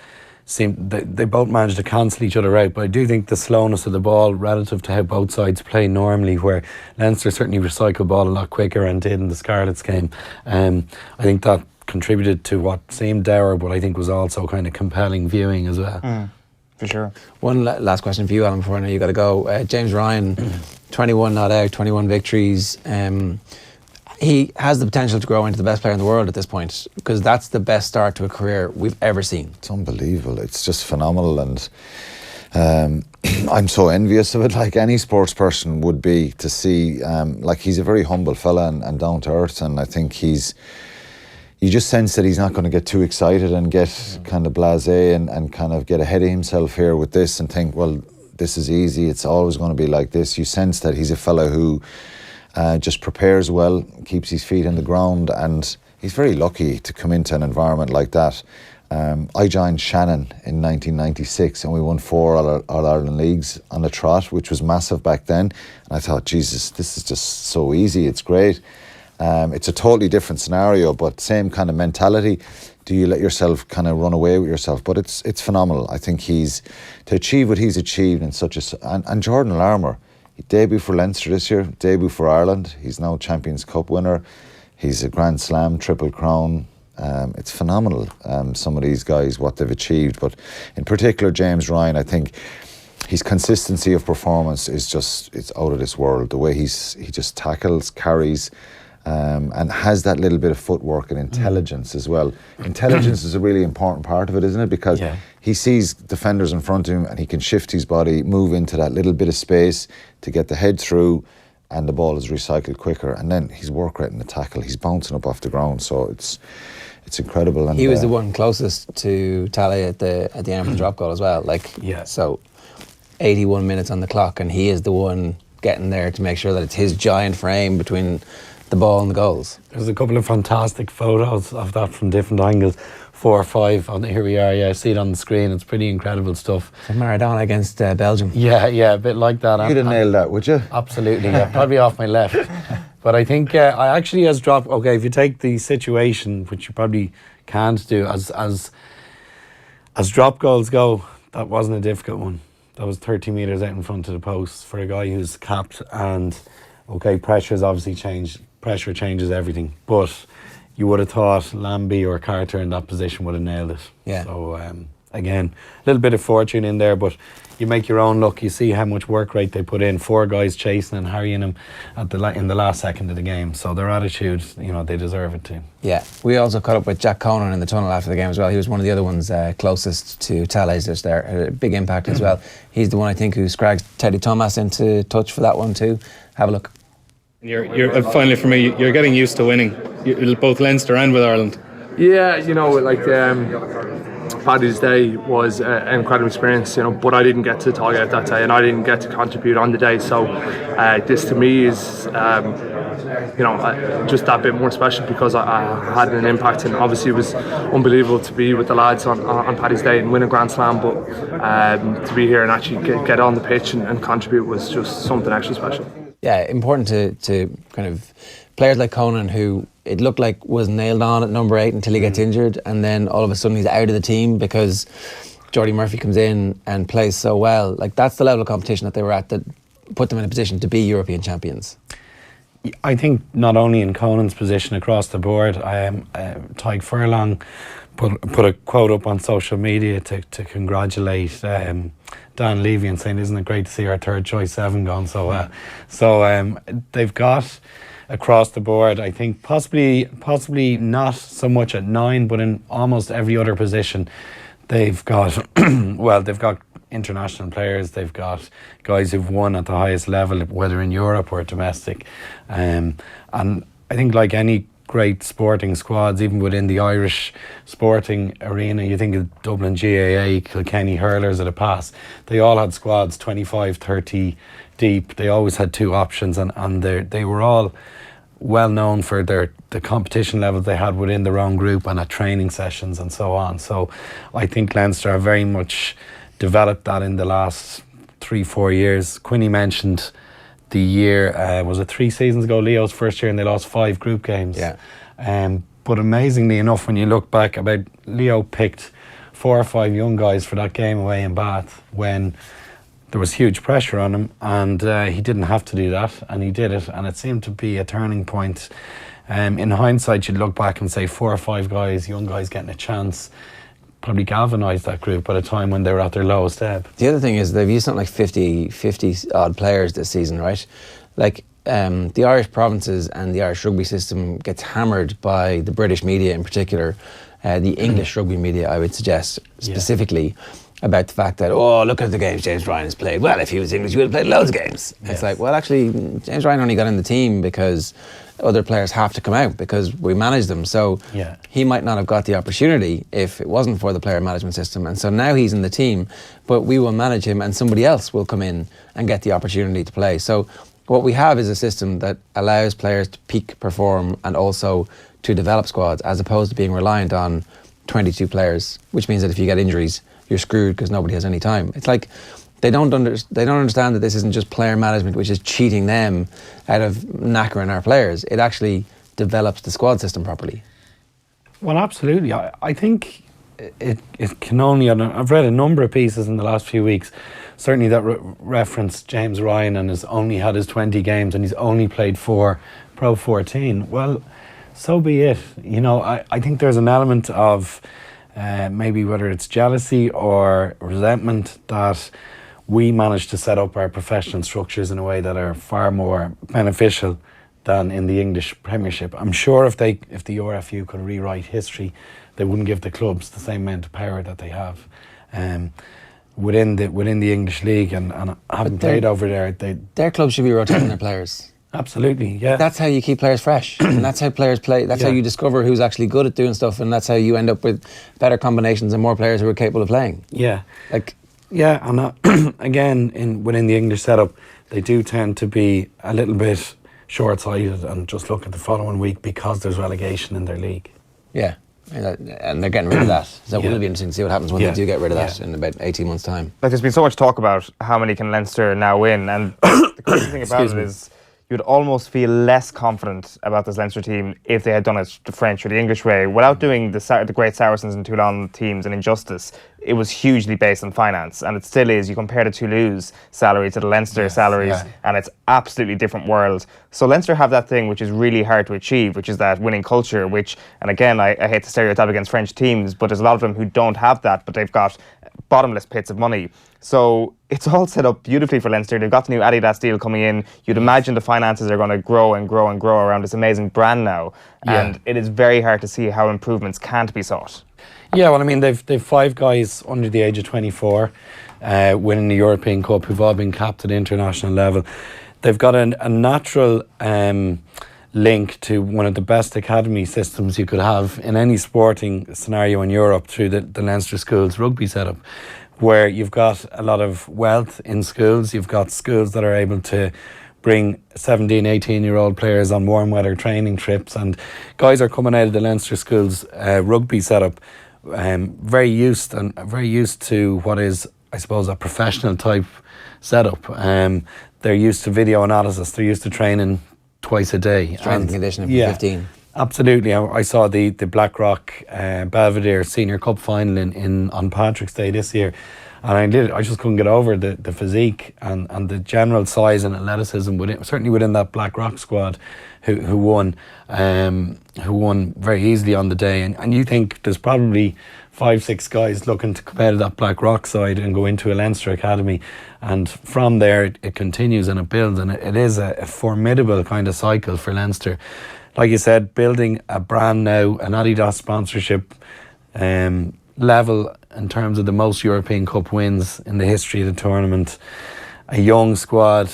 they both managed to cancel each other out. But I do think the slowness of the ball relative to how both sides play normally, where Leinster certainly recycled ball a lot quicker and did in the Scarlets game, I think that contributed to what seemed dour, but I think was also kind of compelling viewing as well. For sure. One last question for you, Alan, before I know you got to go. James Ryan, 21 not out, 21 victories. He has the potential to grow into the best player in the world at this point, because that's the best start to a career we've ever seen. It's unbelievable. It's just phenomenal, and I'm so envious of it, like any sports person would be, to see. Like, he's a very humble fella and down to earth, and I think you just sense that he's not going to get too excited and get kind of blasé and kind of get ahead of himself here with this and think, well, this is easy, it's always going to be like this. You sense that he's a fella who just prepares well, keeps his feet in the ground, and he's very lucky to come into an environment like that. I joined Sheahan in 1996 and we won 4 All-Ireland leagues on the trot, which was massive back then. And I thought, Jesus, this is just so easy, it's great. It's a totally different scenario, but same kind of mentality. Do you let yourself kind of run away with yourself? But it's phenomenal. I think to achieve what he's achieved in such and Jordan Larmour, he debuted for Leinster this year, debut for Ireland. He's now Champions Cup winner. He's a Grand Slam, Triple Crown. It's phenomenal, some of these guys, what they've achieved. But in particular, James Ryan, I think his consistency of performance is it's out of this world. The way he just tackles, carries, and has that little bit of footwork and intelligence as well. Intelligence is a really important part of it, isn't it? Because he sees defenders in front of him and he can shift his body, move into that little bit of space to get the head through, and the ball is recycled quicker. And then his work rate in the tackle, he's bouncing up off the ground. So it's incredible. And he was the one closest to tally at the end of the drop goal as well. So 81 minutes on the clock, and he is the one getting there to make sure that it's his giant frame between the ball and the goals. There's a couple of fantastic photos of that from different angles. 4 or 5 on here we are. Yeah, I see it on the screen. It's pretty incredible stuff. Maradona against Belgium. Yeah, a bit like that. You'd have nailed that, would you? Absolutely. Yeah, probably off my left. But I think I actually has dropped. Okay, if you take the situation, which you probably can't do, as drop goals go, that wasn't a difficult one. That was 30 metres out in front of the post for a guy who's capped. And okay, pressure's obviously changed. Pressure changes everything. But you would have thought Lambie or Carter in that position would have nailed it. Yeah. So again, a little bit of fortune in there, but you make your own luck. You see how much work rate they put in. 4 guys chasing and harrying him in the last second of the game. So their attitude, they deserve it too. Yeah. We also caught up with Jack Conan in the tunnel after the game as well. He was one of the other ones closest to Tallies just there. Had a big impact as well. He's the one I think who scragged Teddy Thomas into touch for that one too. Have a look. You're finally for me. You're getting used to winning, both Leinster and with Ireland. Yeah, Paddy's Day was an incredible experience, but I didn't get to talk out that day and I didn't get to contribute on the day. So this to me is, just that bit more special because I had an impact, and obviously it was unbelievable to be with the lads on Paddy's Day and win a Grand Slam, but to be here and actually get on the pitch and contribute was just something extra special. Yeah, important to kind of players like Conan, who it looked like was nailed on at number 8 until he gets injured, and then all of a sudden he's out of the team because Jordy Murphy comes in and plays so well. Like, that's the level of competition that they were at that put them in a position to be European champions. I think not only in Conan's position across the board, Tyke Furlong put a quote up on social media to congratulate Dan Levy and saying, isn't it great to see our third choice 7 gone so well. So they've got across the board, I think possibly not so much at 9, but in almost every other position they've got they've got international players, they've got guys who've won at the highest level, whether in Europe or domestic, and I think like any great sporting squads, even within the Irish sporting arena, you think of Dublin GAA, Kilkenny hurlers of the past, they all had squads 25, 30 deep. They always had 2 options, and they were all well known for the competition levels they had within their own group and at training sessions and so on. So I think Leinster have very much developed that in the last 3-4 years. Quinny mentioned the year, was it 3 seasons ago, Leo's first year, and they lost 5 group games. Yeah. But amazingly enough, when you look back, Leo picked 4 or 5 young guys for that game away in Bath when there was huge pressure on him, and he didn't have to do that, and he did it, and it seemed to be a turning point. In hindsight, you'd look back and say 4 or 5 guys, young guys getting a chance, probably galvanised that group at a time when they were at their lowest ebb. The other thing is they've used something like 50 odd players this season, right? Like the Irish provinces and the Irish rugby system gets hammered by the British media in particular, the English rugby media, I would suggest specifically, about the fact that, look at the games James Ryan has played. Well, if he was English, he would have played loads of games. Yes. It's like, well, actually, James Ryan only got in the team because other players have to come out because we manage them. So he might not have got the opportunity if it wasn't for the player management system. And so now he's in the team, but we will manage him and somebody else will come in and get the opportunity to play. So What we have is a system that allows players to peak perform and also to develop squads, as opposed to being reliant on 22 players, which means that if you get injuries, you're screwed because nobody has any time. It's like they don't understand that this isn't just player management, which is cheating them out of knackering our players. It actually develops the squad system properly. Well, absolutely. I think it can only, and I've read a number of pieces in the last few weeks, certainly that reference James Ryan and has only had his 20 games and he's only played 4 Pro 14. Well, so be it. You know, I think there's an element of maybe whether it's jealousy or resentment that we managed to set up our professional structures in a way that are far more beneficial than in the English Premiership. I'm sure if the RFU could rewrite history, they wouldn't give the clubs the same amount of power that they have within the English league, and having played over there, their clubs should be rotating their players. Absolutely, yeah. That's how you keep players fresh, and that's how players play. That's how you discover who's actually good at doing stuff, and that's how you end up with better combinations and more players who are capable of playing. Yeah, and again, within the English setup, they do tend to be a little bit short-sighted and just look at the following week because there's relegation in their league. Yeah, and they're getting rid of that. So it'll be interesting to see what happens when they do get rid of that in about 18 months' time. Like, there's been so much talk about how many can Leinster now win, and the crazy thing about it is you'd almost feel less confident about this Leinster team if they had done it the French or the English way. Without doing the great Saracens and Toulon teams an injustice, it was hugely based on finance, and it still is. You compare the Toulouse salary to the Leinster salaries, and it's absolutely different world. So Leinster have that thing which is really hard to achieve, which is that winning culture, which, and again, I hate to stereotype against French teams, but there's a lot of them who don't have that, but they've got bottomless pits of money. So it's all set up beautifully for Leinster. They've got the new Adidas deal coming in. You'd imagine the finances are going to grow and grow and grow around this amazing brand now. And it is very hard to see how improvements can't be sought. Yeah, well, I mean, they've 5 guys under the age of 24 winning the European Cup who've all been capped at international level. They've got a natural link to one of the best academy systems you could have in any sporting scenario in Europe through the Leinster Schools rugby setup, where you've got a lot of wealth in schools. You've got schools that are able to bring 17, 18-year-old players on warm weather training trips, and guys are coming out of the Leinster Schools rugby setup very used to what is, I suppose, a professional type setup. They're used to video analysis. They're used to training twice a day. Strength and conditioning for 15. Absolutely. I saw the Blackrock Belvedere Senior Cup final on Patrick's Day this year, and I just couldn't get over the physique and the general size and athleticism certainly within that Blackrock squad who won very easily on the day. And you think there's probably 5-6 guys looking to come out of that Blackrock side and go into a Leinster academy, and from there it continues and it builds, and it is a formidable kind of cycle for Leinster. Like you said, building a brand now, an Adidas sponsorship level in terms of the most European Cup wins in the history of the tournament, a young squad,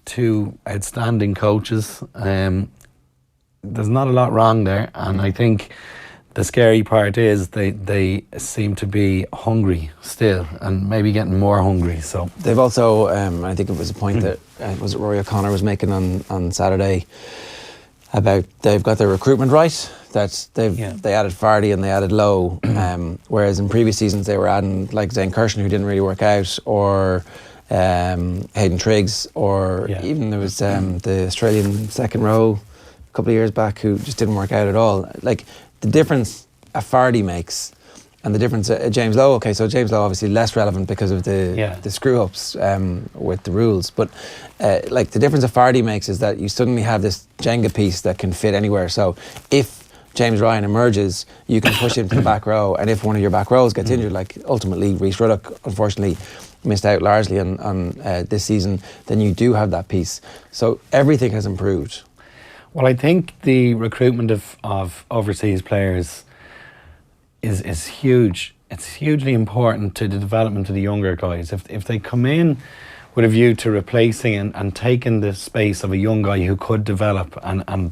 2 outstanding coaches. There's not a lot wrong there, and I think the scary part is they seem to be hungry still, and maybe getting more hungry. So they've also, I think it was a point that was it Rory O'Connor was making on Saturday, about they've got their recruitment right, that they added Fardy and they added Lowe, whereas in previous seasons they were adding like Zane Kirshen, who didn't really work out, or Hayden Triggs, or even there was the Australian second row a couple of years back who just didn't work out at all. Like, the difference a Fardy makes and the difference James Lowe, okay, so James Lowe obviously less relevant because of the screw-ups with the rules, but like the difference a Fardy makes is that you suddenly have this Jenga piece that can fit anywhere. So if James Ryan emerges, you can push him to the back row, and if one of your back rows gets injured, like ultimately Rhys Ruddock unfortunately missed out largely on this season, then you do have that piece. So everything has improved. Well, I think the recruitment of overseas players is huge. It's hugely important to the development of the younger guys. If they come in with a view to replacing and taking the space of a young guy who could develop, and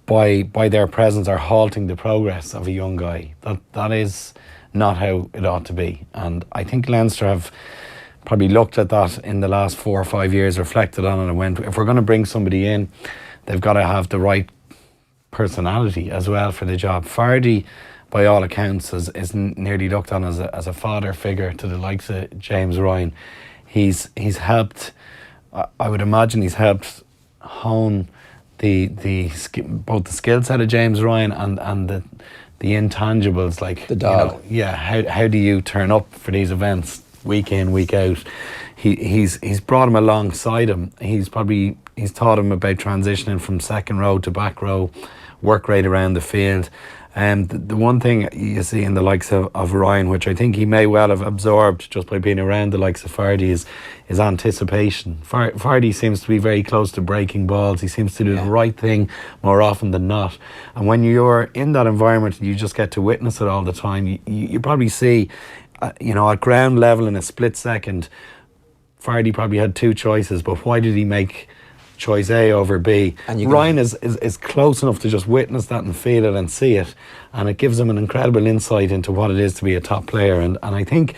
by their presence are halting the progress of a young guy, that is not how it ought to be. And I think Leinster have probably looked at that in the last 4 or 5 years, reflected on it, and went, if we're going to bring somebody in, they've got to have the right personality as well for the job. Fardy, by all accounts, is nearly looked on as a father figure to the likes of James Ryan. He's helped, I would imagine he's helped hone both the skill set of James Ryan and the intangibles, like the dog. How do you turn up for these events week in, week out? He's brought him alongside him. He's taught him about transitioning from second row to back row, work rate around the field. The one thing you see in the likes of Ryan, which I think he may well have absorbed just by being around the likes of Fardy, is anticipation. Fardy seems to be very close to breaking balls. He seems to do the right thing more often than not. And when you're in that environment, you just get to witness it all the time. You probably see, at ground level in a split second, Fardy probably had 2 choices, but why did he make choice A over B? And Ryan is close enough to just witness that and feel it and see it, and it gives him an incredible insight into what it is to be a top player. And I think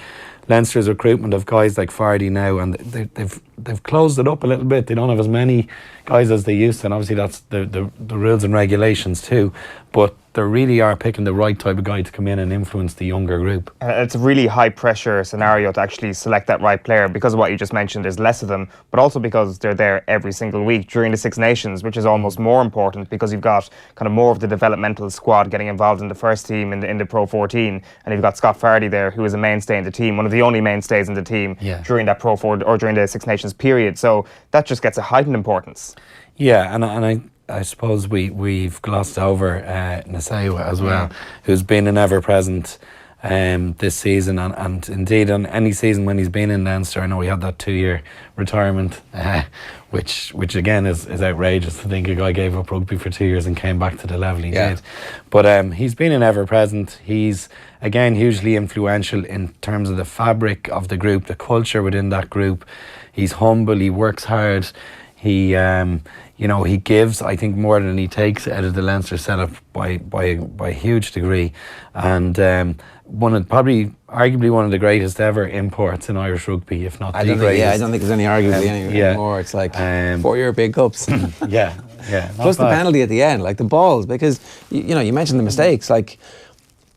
Leinster's recruitment of guys like Fardy now, and they've closed it up a little bit. They don't have as many guys as they used to, and obviously that's the rules and regulations too, but they really are picking the right type of guy to come in and influence the younger group. It's a really high pressure scenario to actually select that right player, because of what you just mentioned. There's less of them, but also because they're there every single week during the Six Nations, which is almost more important, because you've got kind of more of the developmental squad getting involved in the first team in the Pro 14, and you've got Scott Fardy there, who is a mainstay in the team, one of the only mainstays in the team during that Pro 4 or during the Six Nations period. So that just gets a heightened importance. Yeah, and I suppose we've glossed over Nasewa as well, who's been an ever-present this season, and indeed on any season when he's been in Leinster. I know he had that 2-year retirement, which again is outrageous to think a guy gave up rugby for 2 years and came back to the level he did. But he's been an ever-present. He's, again, hugely influential in terms of the fabric of the group, the culture within that group. He's humble, he works hard, he gives, I think, more than he takes out of the Leinster setup by a huge degree, and arguably one of the greatest ever imports in Irish rugby, if not the greatest. I don't think there's any arguably anymore. It's like 4 European Cups. Plus the penalty at the end, like the balls, because you mentioned the mistakes. Like,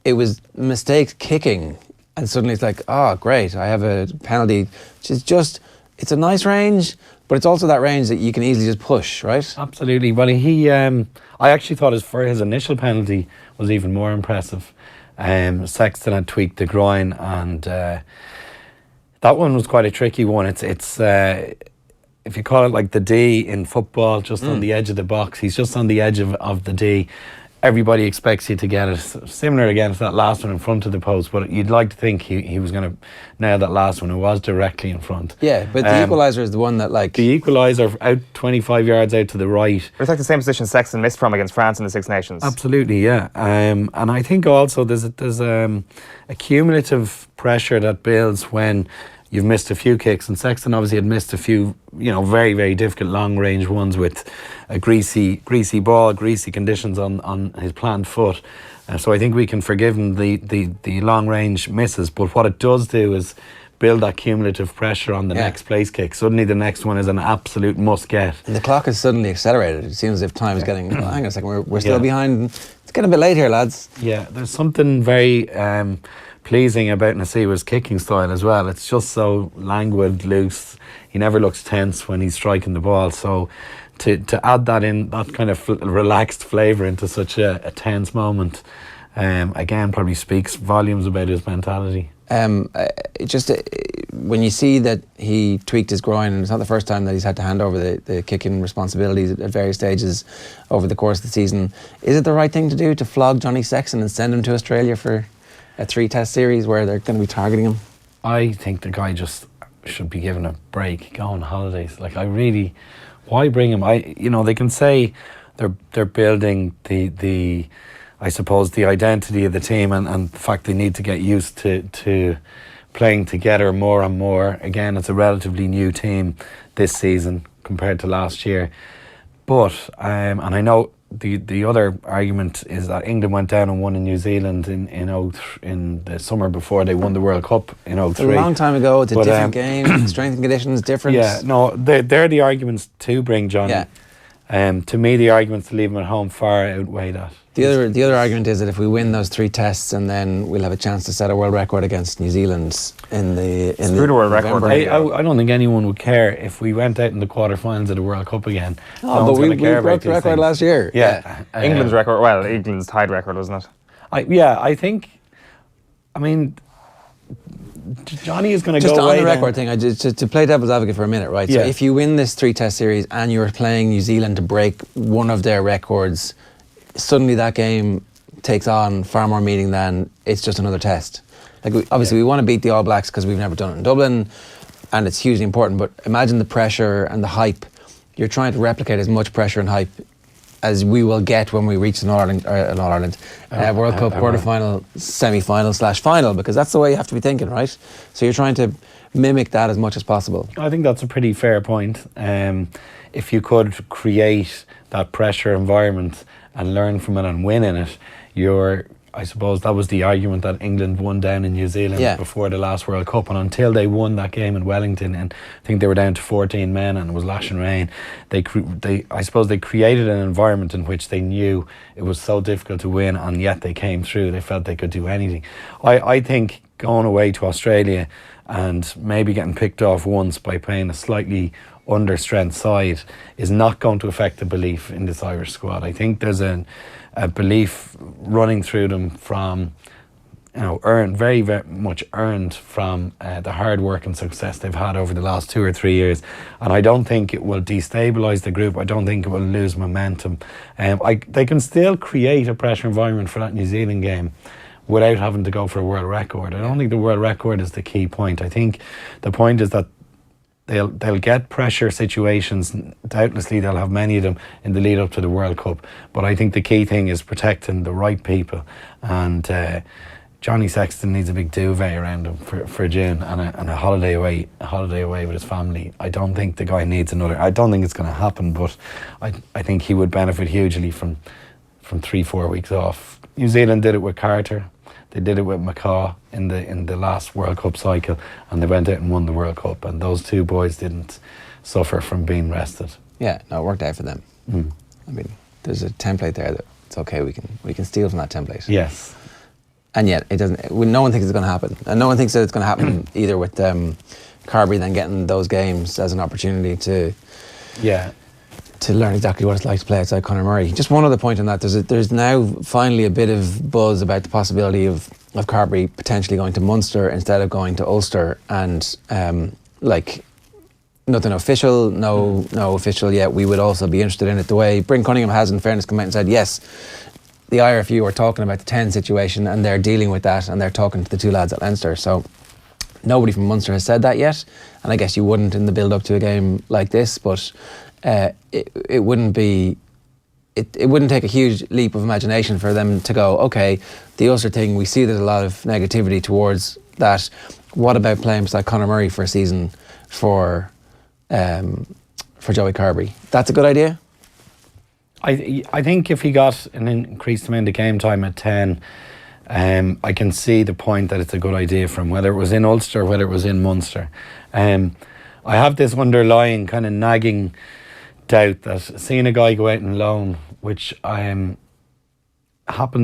it was mistakes kicking, and suddenly it's like, oh great, I have a penalty, which is just, it's a nice range. But it's also that range that you can easily just push, right? Absolutely. Well, I actually thought his initial penalty was even more impressive. Sexton had tweaked the groin, and that one was quite a tricky one. It's if you call it like the D in football, just on the edge of the box. He's just on the edge of the D. Everybody expects you to get it. Similar again to that last one in front of the post, but you'd like to think he was going to nail that last one. It was directly in front. Yeah, but the equaliser is the one that, like... The equaliser out 25 yards out to the right. It's like the same position Sexton missed from against France in the Six Nations. Absolutely, yeah. And I think also there's a cumulative pressure that builds when you've missed a few kicks, and Sexton obviously had missed a few, very, very difficult long-range ones with a greasy ball, greasy conditions on his planned foot. So I think we can forgive him the long-range misses, but what it does do is build that cumulative pressure on the next place kick. Suddenly the next one is an absolute must-get. And the clock is suddenly accelerated. It seems as if time is getting... hang on a second, we're still behind. It's getting a bit late here, lads. Yeah, there's something very... pleasing about Nasewa's kicking style as well. It's just so languid, loose. He never looks tense when he's striking the ball. So to add that in, that kind of relaxed flavour into such a tense moment, again, probably speaks volumes about his mentality. When you see that he tweaked his groin, and it's not the first time that he's had to hand over the kicking responsibilities at various stages over the course of the season, is it the right thing to do to flog Johnny Sexton and send him to Australia for a 3-test series where they're going to be targeting him? I think the guy just should be given a break, go on holidays. Like, why bring him? They can say they're building the I suppose the identity of the team and the fact they need to get used to playing together more and more. Again, it's a relatively new team this season compared to last year. But and I know the other argument is that England went down and won in New Zealand in the summer before they won the World Cup in 03. A long time ago. It's a different game. Strength and conditions different. Yeah, no, they're the arguments to bring Johnny. Yeah. To me, the arguments to leave him at home far outweigh that. The other argument is that if we win those 3 tests, and then we'll have a chance to set a world record against New Zealand in the world record. I don't think anyone would care if we went out in the quarterfinals of the World Cup again. But we broke the record last year. Yeah, England's record. Well, England's tied record, wasn't it? I think. I mean, Johnny is going to go just away. On the record thing, to play devil's advocate for a minute, right? So if you win this 3-test series and you're playing New Zealand to break one of their records, suddenly that game takes on far more meaning than it's just another test. Like we want to beat the All Blacks because we've never done it in Dublin, and it's hugely important. But imagine the pressure and the hype. You're trying to replicate as much pressure and hype as we will get when we reach an All-Ireland World Cup quarter-final, semi-final / final, because that's the way you have to be thinking, right? So you're trying to mimic that as much as possible. I think that's a pretty fair point. If you could create that pressure environment and learn from it and win in it, I suppose that was the argument that England won down in New Zealand before the last World Cup, and until they won that game in Wellington, and I think they were down to 14 men and it was lashing rain, I suppose they created an environment in which they knew it was so difficult to win, and yet they came through. They felt they could do anything. I think going away to Australia and maybe getting picked off once by playing a slightly under strength side is not going to affect the belief in this Irish squad. I think there's a belief running through them from, earned, very, very much earned from the hard work and success they've had over the last 2 or 3 years, and I don't think it will destabilise the group. I don't think it will lose momentum. They can still create a pressure environment for that New Zealand game without having to go for a world record. I don't think the world record is the key point. I think the point is that they'll get pressure situations. Doubtlessly they'll have many of them in the lead up to the World Cup, but I think the key thing is protecting the right people, and Johnny Sexton needs a big duvet around him for June and a holiday away with his family. I don't think the guy needs another. I don't think it's going to happen, but I think he would benefit hugely from 3-4 weeks off. New Zealand did it with Carter. They did it with McCaw in the last World Cup cycle, and they went out and won the World Cup, and those two boys didn't suffer from being rested. Yeah, no, it worked out for them. I mean, there's a template there that it's okay, we can steal from that template. Yes. And yet it doesn't. No one thinks it's going to happen, and no one thinks that it's going to happen either with Carberry then getting those games as an opportunity to learn exactly what it's like to play outside Conor Murray. Just one other point on that. There's now finally a bit of buzz about the possibility of Carberry potentially going to Munster instead of going to Ulster, and nothing official, no official yet. We would also be interested in it. The way Bryn Cunningham has, in fairness, come out and said, yes, the IRFU are talking about the 10 situation and they're dealing with that, and they're talking to the 2 lads at Leinster. So nobody from Munster has said that yet, and I guess you wouldn't in the build-up to a game like this, but it wouldn't be. It wouldn't take a huge leap of imagination for them to go, okay, the Ulster thing, we see there's a lot of negativity towards that. What about playing beside Conor Murray for a season for Joey Carberry? That's a good idea? I think if he got an increased amount of game time at 10, I can see the point that it's a good idea for him, whether it was in Ulster or whether it was in Munster. I have this underlying kind of nagging doubt that seeing a guy go out on loan, which happens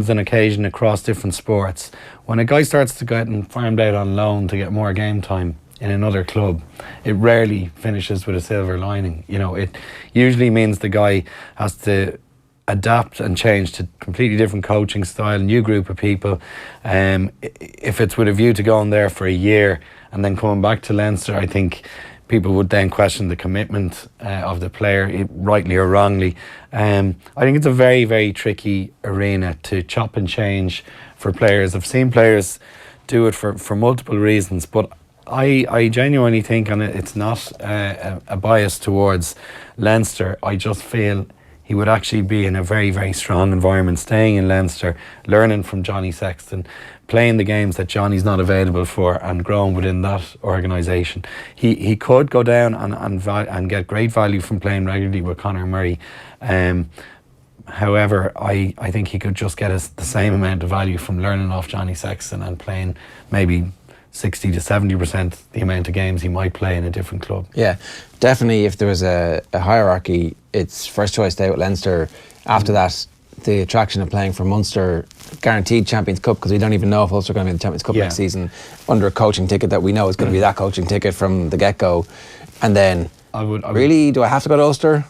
on occasion across different sports, when a guy starts to get farmed out on loan to get more game time in another club, it rarely finishes with a silver lining. It usually means the guy has to adapt and change to completely different coaching style, new group of people. If it's with a view to going there for a year and then coming back to Leinster, I think people would then question the commitment of the player, rightly or wrongly. I think it's a very, very tricky arena to chop and change for players. I've seen players do it for multiple reasons, but I genuinely think, and it's not a bias towards Leinster, I just feel he would actually be in a very, very strong environment, staying in Leinster, learning from Johnny Sexton, playing the games that Johnny's not available for, and growing within that organisation. He could go down and get great value from playing regularly with Conor Murray. However, I think he could just get us the same amount of value from learning off Johnny Sexton and playing maybe 60 to 70% the amount of games he might play in a different club. Yeah, definitely. If there was a hierarchy, it's first choice stay with Leinster. After that, the attraction of playing for Munster, guaranteed Champions Cup, because we don't even know if Ulster are going to be in the Champions Cup next season, under a coaching ticket that we know is going to be that coaching ticket from the get-go. And then, do I have to go to Ulster?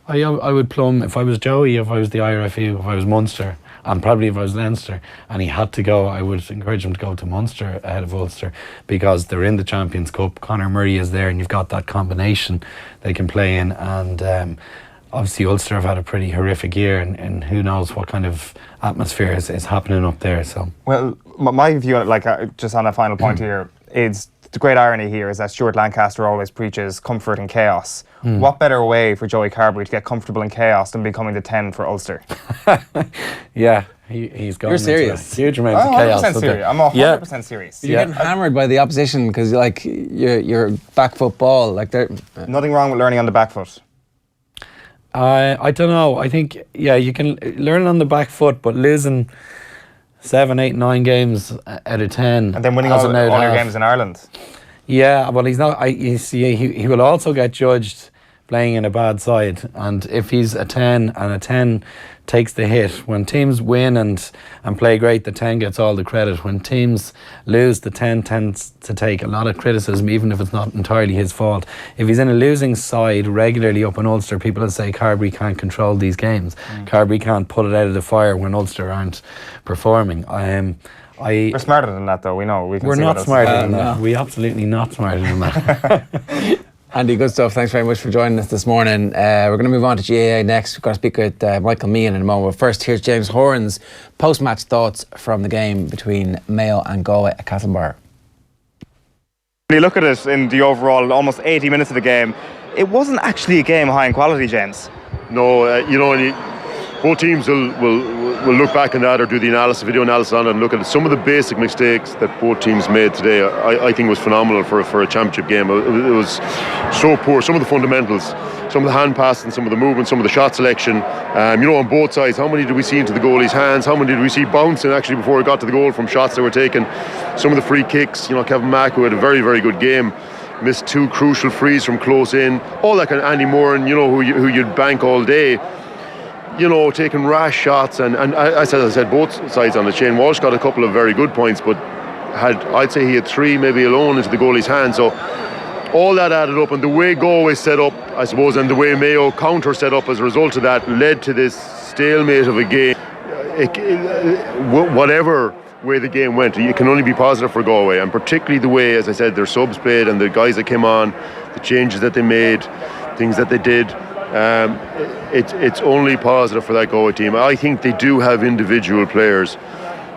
I would plumb, if I was Joey, if I was the IRFU, if I was Munster, and probably if I was Leinster, and he had to go, I would encourage him to go to Munster ahead of Ulster, because they're in the Champions Cup. Conor Murray is there, and you've got that combination they can play in. And obviously Ulster have had a pretty horrific year, and who knows what kind of atmosphere is happening up there. So, well, my view, just on a final point here, is the great irony here is that Stuart Lancaster always preaches comfort in chaos. What better way for Joey Carberry to get comfortable in chaos than becoming the 10 for Ulster? Yeah, he's gone. You're serious? A huge amount of chaos. 100% serious. I'm 100% serious. You're getting hammered by the opposition because you're back foot ball. Nothing wrong with learning on the back foot. I don't know. I think, you can learn on the back foot, but losing 7, 8, 9 games out of 10. And then winning all your games in Ireland. Yeah, well, he's not. You see, he will also get judged playing in a bad side. And if he's a 10 and a 10 takes the hit, when teams win and play great, the 10 gets all the credit. When teams lose, the 10 tends to take a lot of criticism, even if it's not entirely his fault. If he's in a losing side regularly up in Ulster, people will say Carberry can't control these games. Carberry can't pull it out of the fire when Ulster aren't performing. We're smarter than that, though. We know. We're not smarter than that. We're absolutely not smarter than that. Andy, good stuff. Thanks very much for joining us this morning. We're going to move on to GAA next. We've got to speak with Michael Meehan in a moment. But first, here's James Horan's post-match thoughts from the game between Mayo and Galway at Castlebar. When you look at it in the overall almost 80 minutes of the game, it wasn't actually a game high in quality, James. No, both teams will look back on that or do the video analysis on it and look at some of the basic mistakes that both teams made today. I think was phenomenal for a championship game. It was so poor. Some of the fundamentals, some of the hand passing, some of the movement, some of the shot selection. On both sides, how many did we see into the goalie's hands? How many did we see bouncing actually before it got to the goal from shots that were taken? Some of the free kicks. Cavan who had a very, very good game. Missed 2 crucial frees from close in. All that kind of Andy Moran, who you'd bank all day. Taking rash shots and as I said, both sides on it. Shane Walsh got a couple of very good points, but I'd say he had 3 maybe alone into the goalie's hand. So all that added up, and the way Galway set up, I suppose, and the way Mayo counter set up as a result of that led to this stalemate of a game. Whatever way the game went, it can only be positive for Galway, and particularly the way, as I said, their subs played and the guys that came on, the changes that they made, things that they did. It's only positive for that Galway team. I think they do have individual players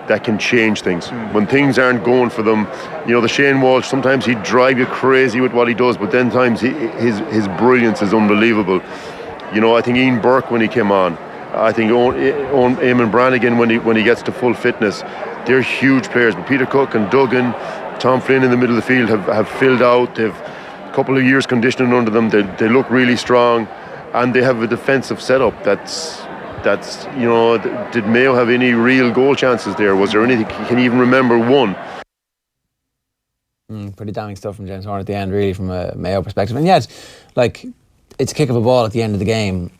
that can change things. When things aren't going for them, the Shane Walsh, sometimes he'd drive you crazy with what he does, but then times his brilliance is unbelievable. I think Ian Burke when he came on, I think Eamon Brannigan when he gets to full fitness, they're huge players. But Peter Cook and Duggan, Tom Flynn in the middle of the field have filled out. They've a couple of years conditioning under them. They look really strong. And they have a defensive setup that's did Mayo have any real goal chances there? Was there anything? Can you even remember one? Pretty damning stuff from James Horn at the end, really, from a Mayo perspective. And yet, it's a kick of a ball at the end of the game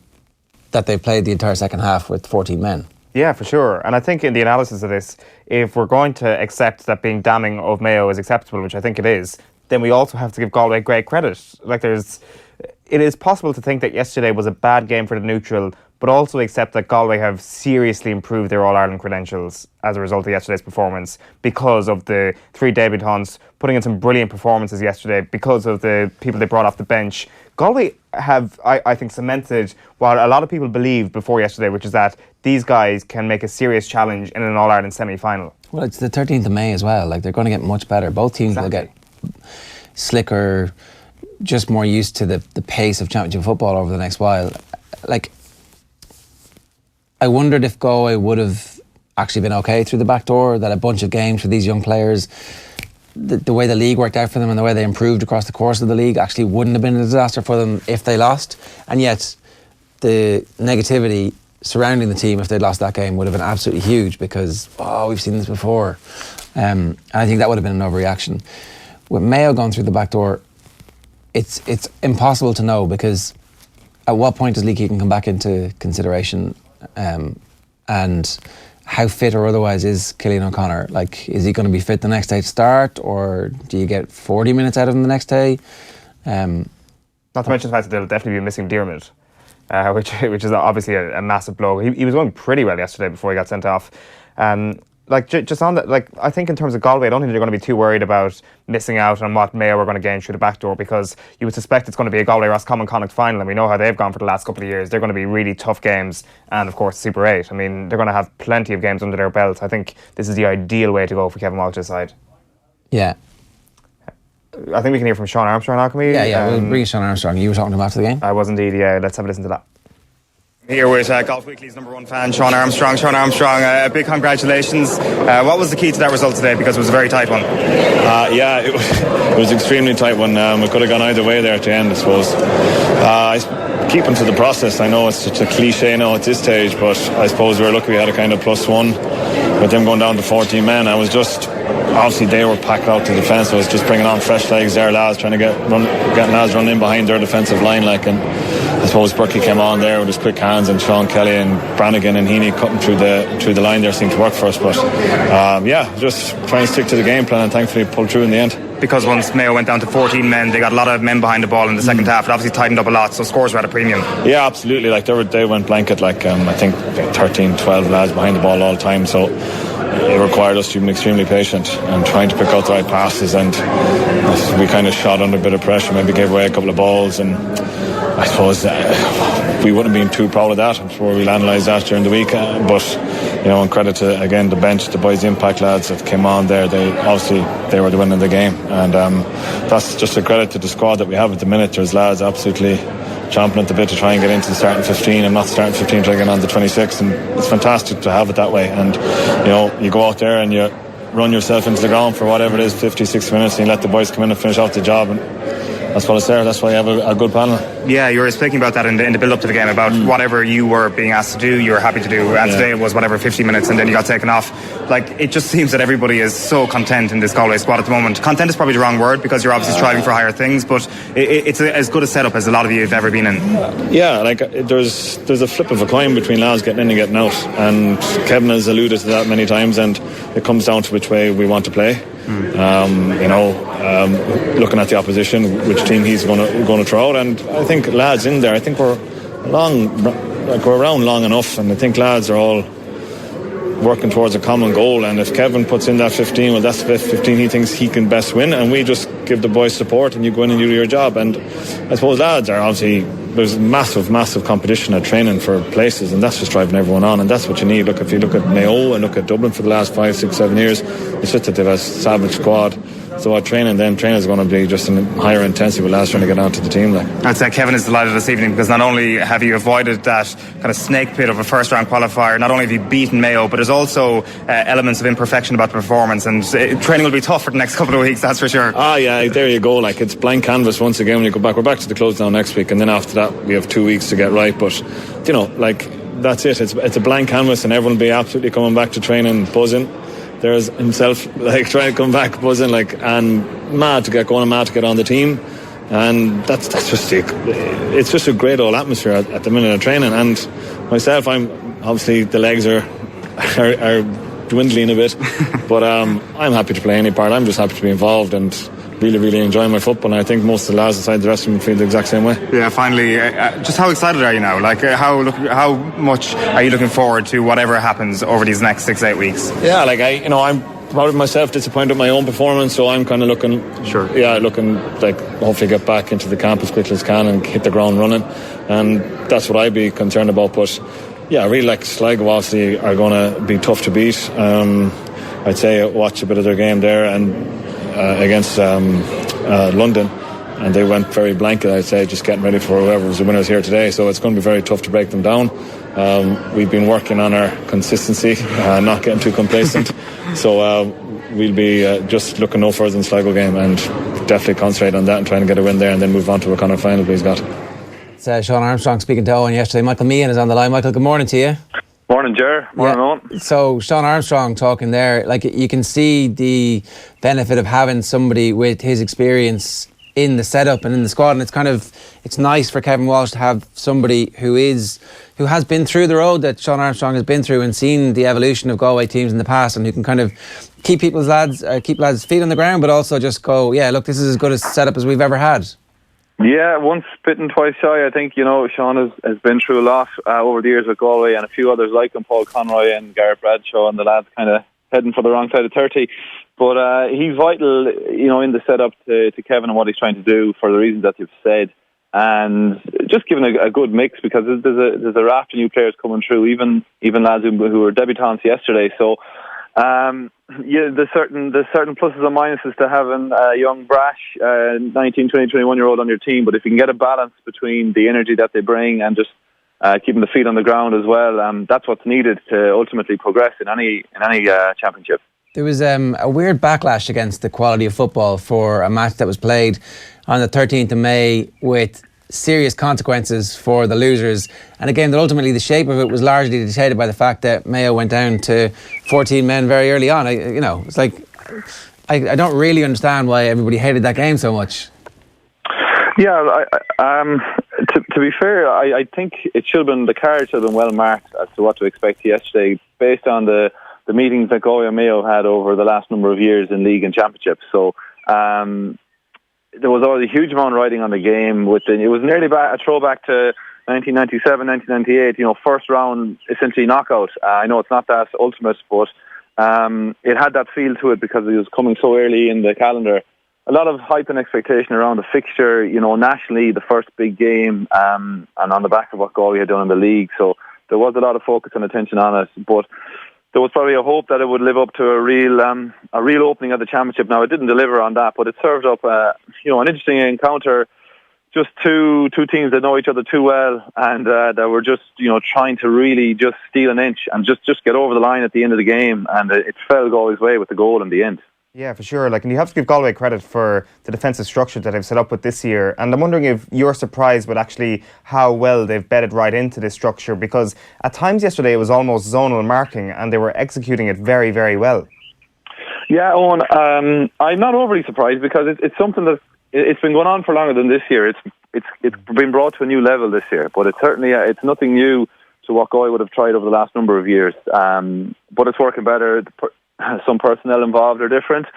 that they played the entire second half with 14 men. Yeah, for sure. And I think in the analysis of this, if we're going to accept that being damning of Mayo is acceptable, which I think it is, then we also have to give Galway great credit. It is possible to think that yesterday was a bad game for the neutral, but also accept that Galway have seriously improved their All-Ireland credentials as a result of yesterday's performance because of the 3 debutants putting in some brilliant performances yesterday, because of the people they brought off the bench. Galway have, I think, cemented what a lot of people believed before yesterday, which is that these guys can make a serious challenge in an All-Ireland semi-final. Well, it's the 13th of May as well. They're going to get much better. Both teams will get slicker, just more used to the pace of championship football over the next while. I wondered if Galway would have actually been okay through the back door, that a bunch of games for these young players, the way the league worked out for them and the way they improved across the course of the league actually wouldn't have been a disaster for them if they lost. And yet the negativity surrounding the team if they'd lost that game would have been absolutely huge because, we've seen this before. And I think that would have been an overreaction. With Mayo going through the back door, it's impossible to know because at what point does Lee Keaton come back into consideration, and how fit or otherwise is Cillian O'Connor? Like, is he going to be fit the next day to start, or do you get 40 minutes out of him the next day? Not to mention the fact that they'll definitely be missing Diarmid, which is obviously a massive blow. He was going pretty well yesterday before he got sent off. Just on that, I think in terms of Galway, I don't think they're going to be too worried about missing out on what Mayo are going to gain through the back door, because you would suspect it's going to be a Galway Roscommon Connacht final, and we know how they've gone for the last couple of years. They're going to be really tough games, and of course Super 8. I mean, they're going to have plenty of games under their belt. I think this is the ideal way to go for Kevin Walsh's side. Yeah. I think we can hear from Sean Armstrong now, can we? Yeah, we'll bring Sean Armstrong. You were talking to him after the game? I was indeed, yeah. Let's have a listen to that. Here with Golf Weekly's #1 fan, Sean Armstrong. Sean Armstrong, big congratulations. What was the key to that result today? Because it was a very tight one. It was extremely tight one. We could have gone either way there at the end, I suppose. Keeping to the process, I know it's such a cliche now at this stage, but I suppose we were lucky we had a kind of +1 with them going down to 14 men. I was just, obviously they were packed out to defence, so I was just bringing on fresh legs there, lads, trying to get lads running in behind their defensive line, and I suppose Burke came on there with his quick hands, and Sean Kelly and Brannigan and Heaney cutting through the line there seemed to work for us. But just trying to stick to the game plan and thankfully pull through in the end. Because once Mayo went down to 14 men, they got a lot of men behind the ball in the second half. It obviously tightened up a lot, so scores were at a premium. Yeah, absolutely. They went blanket, I think 13, 12 lads behind the ball all the time. So it required us to be extremely patient and trying to pick out the right passes, and we kind of shot under a bit of pressure, maybe gave away a couple of balls, and I suppose we wouldn't have been too proud of that. I'm sure we'll analyse that during the week, but in credit to again the bench, the boys, the impact lads that came on there, they were the winner of the game, and that's just a credit to the squad that we have at the minute. There's lads absolutely chomping at the bit to try and get into the starting 15 and not starting 15 trying to get on the 26, and it's fantastic to have it that way. And you go out there and you run yourself into the ground for whatever it is, 50, 60 minutes, and you let the boys come in and finish off the job, and that's what it's there. That's why you have a good panel. Yeah, you were speaking about that in the build-up to the game, about whatever you were being asked to do, you were happy to do, and today it was 50 minutes, and then you got taken off. It just seems that everybody is so content in this Galway squad at the moment. Content is probably the wrong word, because you're obviously striving for higher things, but it's as good a setup as a lot of you have ever been in. Yeah, there's a flip of a coin between lads getting in and getting out, and Kevin has alluded to that many times, and it comes down to which way we want to play. Looking at the opposition, which team he's going to throw out, and I think lads in there, I think we're around long enough, and I think lads are all working towards a common goal, and if Kevin puts in that 15, well, that's the 15 he thinks he can best win, and we just give the boys support and you go in and you do your job. And I suppose lads are obviously, there's massive competition at training for places, and that's just driving everyone on, and that's what you need. Look, if you look at Mayo and look at Dublin for the last 5, 6, 7 years, it's just that they've a savage squad. So at training is going to be just in higher intensity with lads trying to get onto the team. I'd say Kevin is delighted this evening, because not only have you avoided that kind of snake pit of a first round qualifier, not only have you beaten Mayo, but there's also elements of imperfection about the performance, and training will be tough for the next couple of weeks, that's for sure. Yeah, there you go. It's blank canvas once again when you go back. We're back to the close down next week, and then after that we have 2 weeks to get right, but that's it. It's a blank canvas, and everyone will be absolutely coming back to training buzzing. There's himself trying to come back buzzing and mad to get going and mad to get on the team, and that's just it's just a great old atmosphere at the minute of training. And myself, I'm obviously the legs are dwindling a bit, but I'm happy to play any part. I'm just happy to be involved and really enjoying my football, and I think most of the lads inside the dressing room feel the exact same way. Yeah, finally, just how excited are you now? How much are you looking forward to whatever happens over these next 6-8 weeks? Yeah, I'm probably myself disappointed with my own performance, so I'm kind of looking hopefully get back into the camp as quickly as can and hit the ground running, and that's what I'd be concerned about. But yeah, I really like Sligo. Obviously are going to be tough to beat. I'd say watch a bit of their game there and against London, and they went very blanket, I'd say, just getting ready for whoever was the winners here today, so it's going to be very tough to break them down. We've been working on our consistency, not getting too complacent, so we'll be just looking no further than the Sligo game and definitely concentrate on that and trying to get a win there and then move on to a Connacht final, please God. It's Sean Armstrong speaking to Eoin yesterday. Michael Meehan is on the line. Michael, good morning to you. Morning, Ger. Morning, Eoin. So Sean Armstrong talking there, like you can see the benefit of having somebody with his experience in the setup and in the squad, and it's nice for Kevin Walsh to have somebody who has been through the road that Sean Armstrong has been through and seen the evolution of Galway teams in the past, and who can kind of keep lads' feet on the ground, but also just go, yeah, look, this is as good a setup as we've ever had. Yeah, once bitten, twice shy. I think, Sean has been through a lot over the years with Galway, and a few others like him, Paul Conroy and Gareth Bradshaw, and the lads kind of heading for the wrong side of 30. But he's vital, in the setup to Kevin and what he's trying to do for the reasons that you've said. And just giving a good mix, because there's a raft of new players coming through, even lads who were debutants yesterday. So, there's certain pluses and minuses to having a young, brash 19, 20, 21-year-old on your team. But if you can get a balance between the energy that they bring and just keeping the feet on the ground as well, that's what's needed to ultimately progress in any championship. There was a weird backlash against the quality of football for a match that was played on the 13th of May with serious consequences for the losers, and a game that ultimately the shape of it was largely dictated by the fact that Mayo went down to 14 men very early on. It's like I don't really understand why everybody hated that game so much. Yeah, to be fair, I think the card should have been well marked as to what to expect yesterday, based on the meetings that Galway and Mayo had over the last number of years in league and championship. So there was already a huge amount of riding on the game. It was nearly a throwback to 1997, 1998. First round, essentially knockout. I know it's not that ultimate, but it had that feel to it because it was coming so early in the calendar. A lot of hype and expectation around the fixture. Nationally, the first big game, and on the back of what Galway had done in the league. So there was a lot of focus and attention on it, but there was probably a hope that it would live up to a real opening of the championship. Now, it didn't deliver on that, but it served up an interesting encounter. Just two teams that know each other too well, and that were just trying to really just steal an inch and just get over the line at the end of the game, and it fell Galway's way with the goal in the end. Yeah, for sure. And you have to give Galway credit for the defensive structure that they've set up with this year. And I'm wondering if you're surprised with actually how well they've bedded right into this structure, because at times yesterday it was almost zonal marking and they were executing it very, very well. Yeah, Eoin, I'm not overly surprised, because it's something that it's been going on for longer than this year. It's been brought to a new level this year, but it's nothing new to what Galway would have tried over the last number of years. But it's working better. Some personnel involved are different.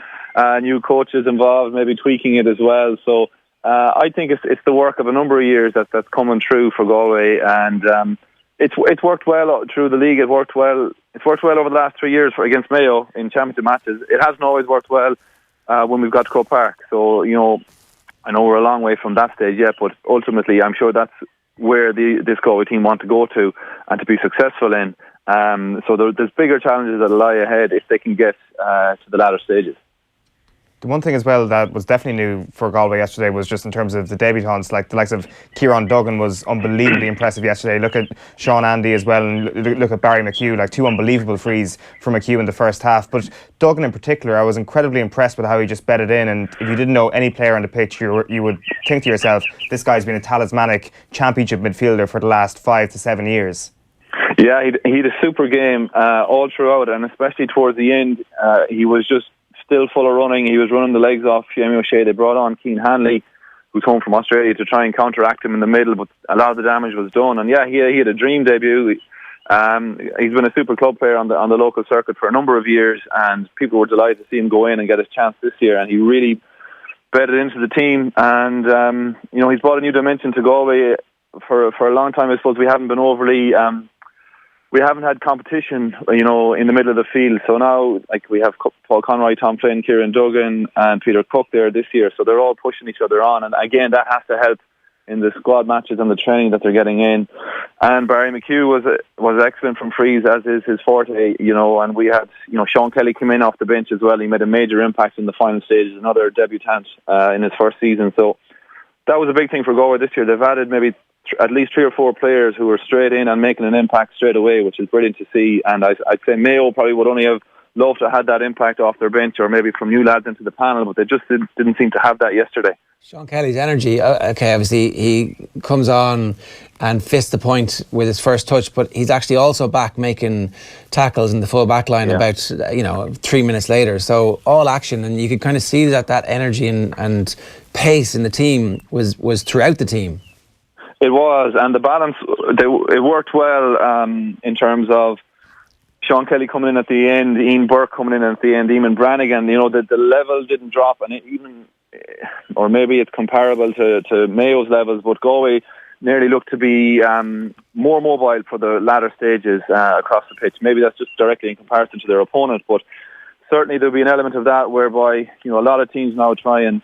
New coaches involved, maybe tweaking it as well. So I think it's the work of a number of years that's coming through for Galway, and it's worked well through the league. It's worked well over the last 3 years against Mayo in championship matches. It hasn't always worked well when we've got to Croke Park. So I know we're a long way from that stage yet, but ultimately I'm sure that's where this Galway team want to go to and to be successful in. So there's bigger challenges that lie ahead if they can get to the latter stages. The one thing as well that was definitely new for Galway yesterday was just in terms of the debutants, like the likes of Kieran Duggan was unbelievably impressive yesterday. Look at Sean Andy as well, and look at Barry McHugh, like two unbelievable frees from McHugh in the first half. But Duggan in particular, I was incredibly impressed with how he just bedded in, and if you didn't know any player on the pitch, you would think to yourself, this guy's been a talismanic championship midfielder for the last 5 to 7 years. Yeah, he had a super game all throughout, and especially towards the end, he was just still full of running. He was running the legs off Jamie O'Shea. They brought on Keane Hanley, who's home from Australia, to try and counteract him in the middle, but a lot of the damage was done. And yeah, he had a dream debut. He's been a super club player on the local circuit for a number of years, and people were delighted to see him go in and get his chance this year. And he really bedded into the team, and he's brought a new dimension to Galway. For a long time, I suppose we haven't been overly. We haven't had competition, in the middle of the field. So now, we have Paul Conroy, Tom Flynn, Kieran Duggan, and Peter Cook there this year. So they're all pushing each other on. And again, that has to help in the squad matches and the training that they're getting in. And Barry McHugh was excellent from frees, as is his forte, and we had, Sean Kelly come in off the bench as well. He made a major impact in the final stages, another debutant in his first season. So that was a big thing for Galway this year. They've added maybe at least 3 or 4 players who are straight in and making an impact straight away, which is brilliant to see. And I'd say Mayo probably would only have love to have that impact off their bench or maybe from new lads into the panel, but they just didn't seem to have that yesterday. Sean Kelly's energy, okay, obviously he comes on and fists the point with his first touch, but he's actually also back making tackles in the full back line about 3 minutes later. So all action, and you could kind of see that energy and pace in the team was throughout the team. It was, and the balance, it worked well in terms of Sean Kelly coming in at the end, Ian Burke coming in at the end, Eamon Brannigan. The level didn't drop, and or maybe it's comparable to Mayo's levels, but Galway nearly looked to be more mobile for the latter stages across the pitch. Maybe that's just directly in comparison to their opponent, but certainly there'll be an element of that whereby a lot of teams now try and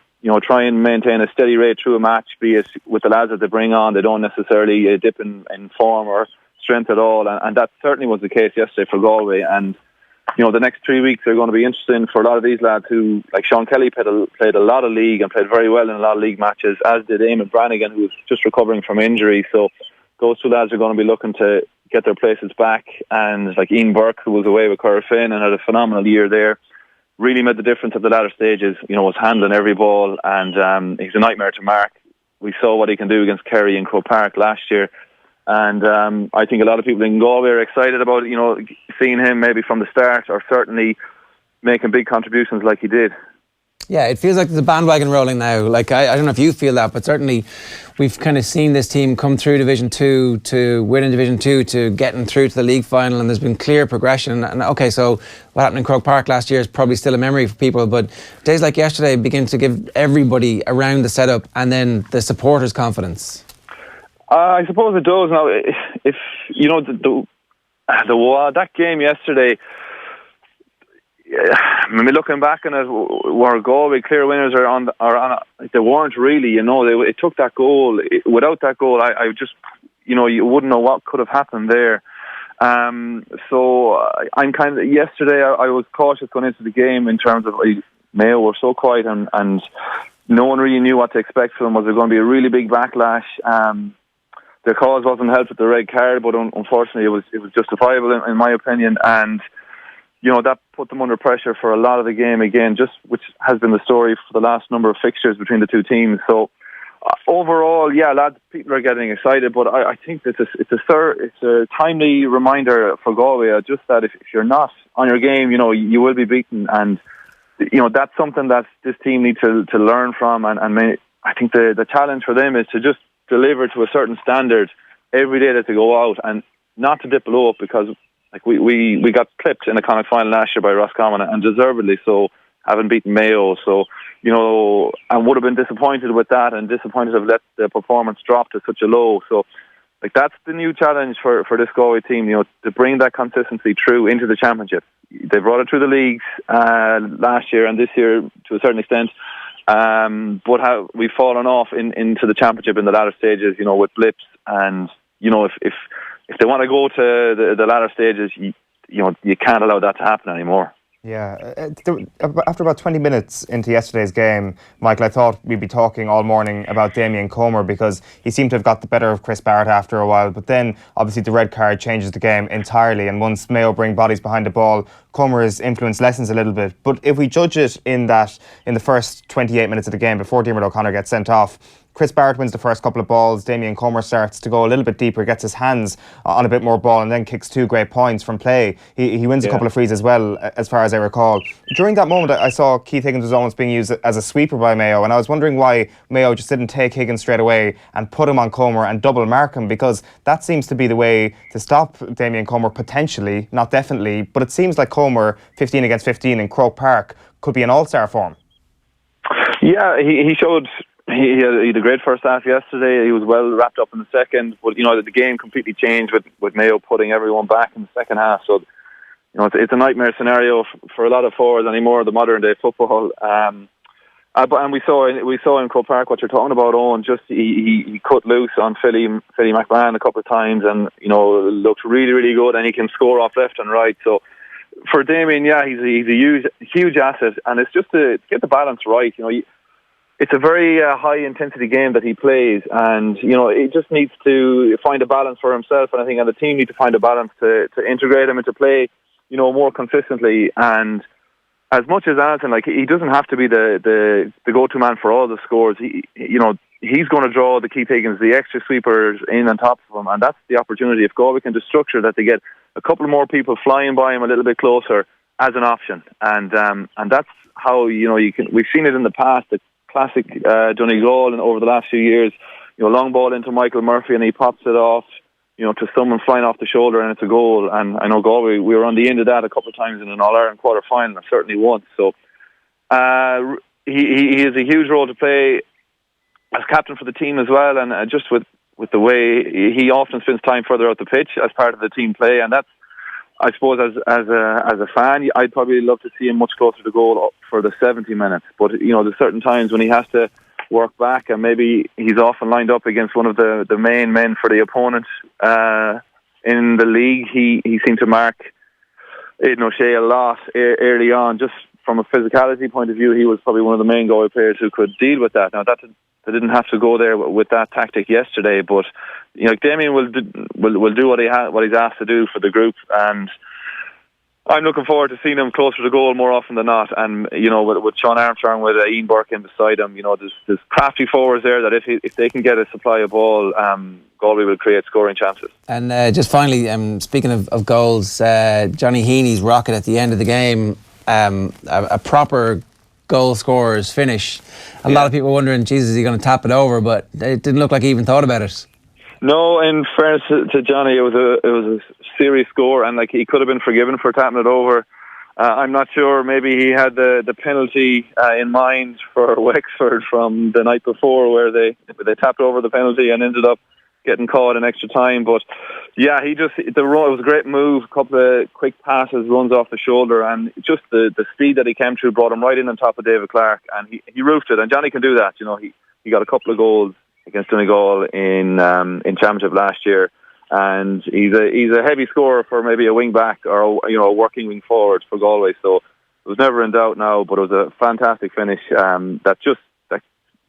maintain a steady rate through a match, be it with the lads that they bring on. They don't necessarily dip in form or strength at all, and that certainly was the case yesterday for Galway. And the next 3 weeks are going to be interesting for a lot of these lads who, like Sean Kelly, played a lot of league and played very well in a lot of league matches, as did Eamon Brannigan, who was just recovering from injury. So those two lads are going to be looking to get their places back. And like Ian Burke, who was away with Corofin and had a phenomenal year there, really made the difference at the latter stages. Was handling every ball, and he's a nightmare to mark. We saw what he can do against Kerry in Croke Park last year. And I think a lot of people in Galway are excited about seeing him maybe from the start, or certainly making big contributions like he did. Yeah, it feels like there's a bandwagon rolling now. Like I don't know if you feel that, but certainly we've kind of seen this team come through Division 2 to winning Division 2 to getting through to the league final, and there's been clear progression. And okay, so what happened in Croke Park last year is probably still a memory for people, but days like yesterday begin to give everybody around the setup and then the supporters confidence. I suppose it does. Now, if that game yesterday, looking back on it, were Galway clear winners they weren't really. It took that goal. Without that goal, I just you wouldn't know what could have happened there. So I'm kind of yesterday. I was cautious going into the game in terms of Mayo were so quiet and no one really knew what to expect from them. Was there going to be a really big backlash? Their cause wasn't helped with the red card, but unfortunately it was justifiable in my opinion, and that put them under pressure for a lot of the game again, which has been the story for the last number of fixtures between the two teams. So overall, lads, people are getting excited, but I think it's a timely reminder for Galway just that if you're not on your game, you will be beaten, and that's something that this team need to learn from, and I think the challenge for them is to just deliver to a certain standard every day that they go out, and not to dip below it, because we got clipped in the Connacht final last year by Roscommon, and deservedly so, having beaten Mayo. So I would have been disappointed with that, and disappointed to have let the performance drop to such a low. So that's the new challenge for this Galway team, to bring that consistency through into the championship. They brought it through the leagues last year and this year to a certain extent. But we've fallen off into the championship in the latter stages, with blips, and if they want to go to the latter stages, you can't allow that to happen anymore. Yeah, after about 20 minutes into yesterday's game, Michael, I thought we'd be talking all morning about Damien Comer, because he seemed to have got the better of Chris Barrett after a while, but then obviously the red card changes the game entirely, and once Mayo bring bodies behind the ball, Comer's influence lessens a little bit. But if we judge it in the first 28 minutes of the game before Diarmuid O'Connor gets sent off, Chris Barrett wins the first couple of balls, Damien Comer starts to go a little bit deeper, gets his hands on a bit more ball, and then kicks 2 great points from play. He wins a couple of frees as well, as far as I recall. During that moment, I saw Keith Higgins was almost being used as a sweeper by Mayo, and I was wondering why Mayo just didn't take Higgins straight away and put him on Comer and double mark him, because that seems to be the way to stop Damien Comer, potentially, not definitely, but it seems like Comer, 15 against 15 in Croke Park, could be an all-star form. Yeah, he showed... He had a great first half yesterday. He was well wrapped up in the second, but the game completely changed with Mayo putting everyone back in the second half. So it's a nightmare scenario for a lot of forwards anymore, the modern day football. And we saw in Croke Park what you're talking about, Eoin. Just he cut loose on Philly McMahon a couple of times, and looked really, really good, and he can score off left and right. So for Damien, he's a huge asset, and it's just to get the balance right. It's a very high-intensity game that he plays, and, he just needs to find a balance for himself, and I think the team need to find a balance to integrate him into play. more consistently. And as much as Alison, like, he doesn't have to be the go-to man for all the scores. He's going to draw the Keith Higgins, the extra sweepers in on top of him, and that's the opportunity. If Galway can just structure that, they get a couple more people flying by him a little bit closer as an option, and that's how you can. We've seen it in the past. The classic Donegal, and over the last few years, long ball into Michael Murphy, and he pops it off, to someone flying off the shoulder, and it's a goal. And I know Galway, we were on the end of that a couple of times in an All-Ireland quarter-final, and certainly once. So he has a huge role to play as captain for the team as well, and just with the way he often spends time further out the pitch as part of the team play. And that's, I suppose, as a fan, I'd probably love to see him much closer to goal for the 70 minutes. But there's certain times when he has to work back, and maybe he's often lined up against one of the main men for the opponent in the league. He seemed to mark Aidan O'Shea a lot early on. Just from a physicality point of view, he was probably one of the main Galway players who could deal with that. Now, they didn't have to go there with that tactic yesterday, but Damien will do what he's asked to do for the group, and I'm looking forward to seeing him closer to goal more often than not. And with Sean Armstrong, with Eoin Burke in beside him, there's crafty forwards there that if they can get a supply of ball, Galway will create scoring chances. And just finally, speaking of goals, Johnny Heaney's rocket at the end of the game, a proper goal scorer's finish. A lot of people wondering, Jesus, is he going to tap it over? But it didn't look like he even thought about it. No, in fairness to Johnny, it was a serious score, and he could have been forgiven for tapping it over. I'm not sure. Maybe he had the penalty in mind for Wexford from the night before, where they tapped over the penalty and ended up getting caught in extra time. But yeah, it was a great move. A couple of quick passes, runs off the shoulder, and just the speed that he came through brought him right in on top of David Clark, and he roofed it. And Johnny can do that. He got a couple of goals against Donegal in Championship last year, and he's a heavy scorer for maybe a wing back or a working wing forward for Galway. So it was never in doubt now, but it was a fantastic finish that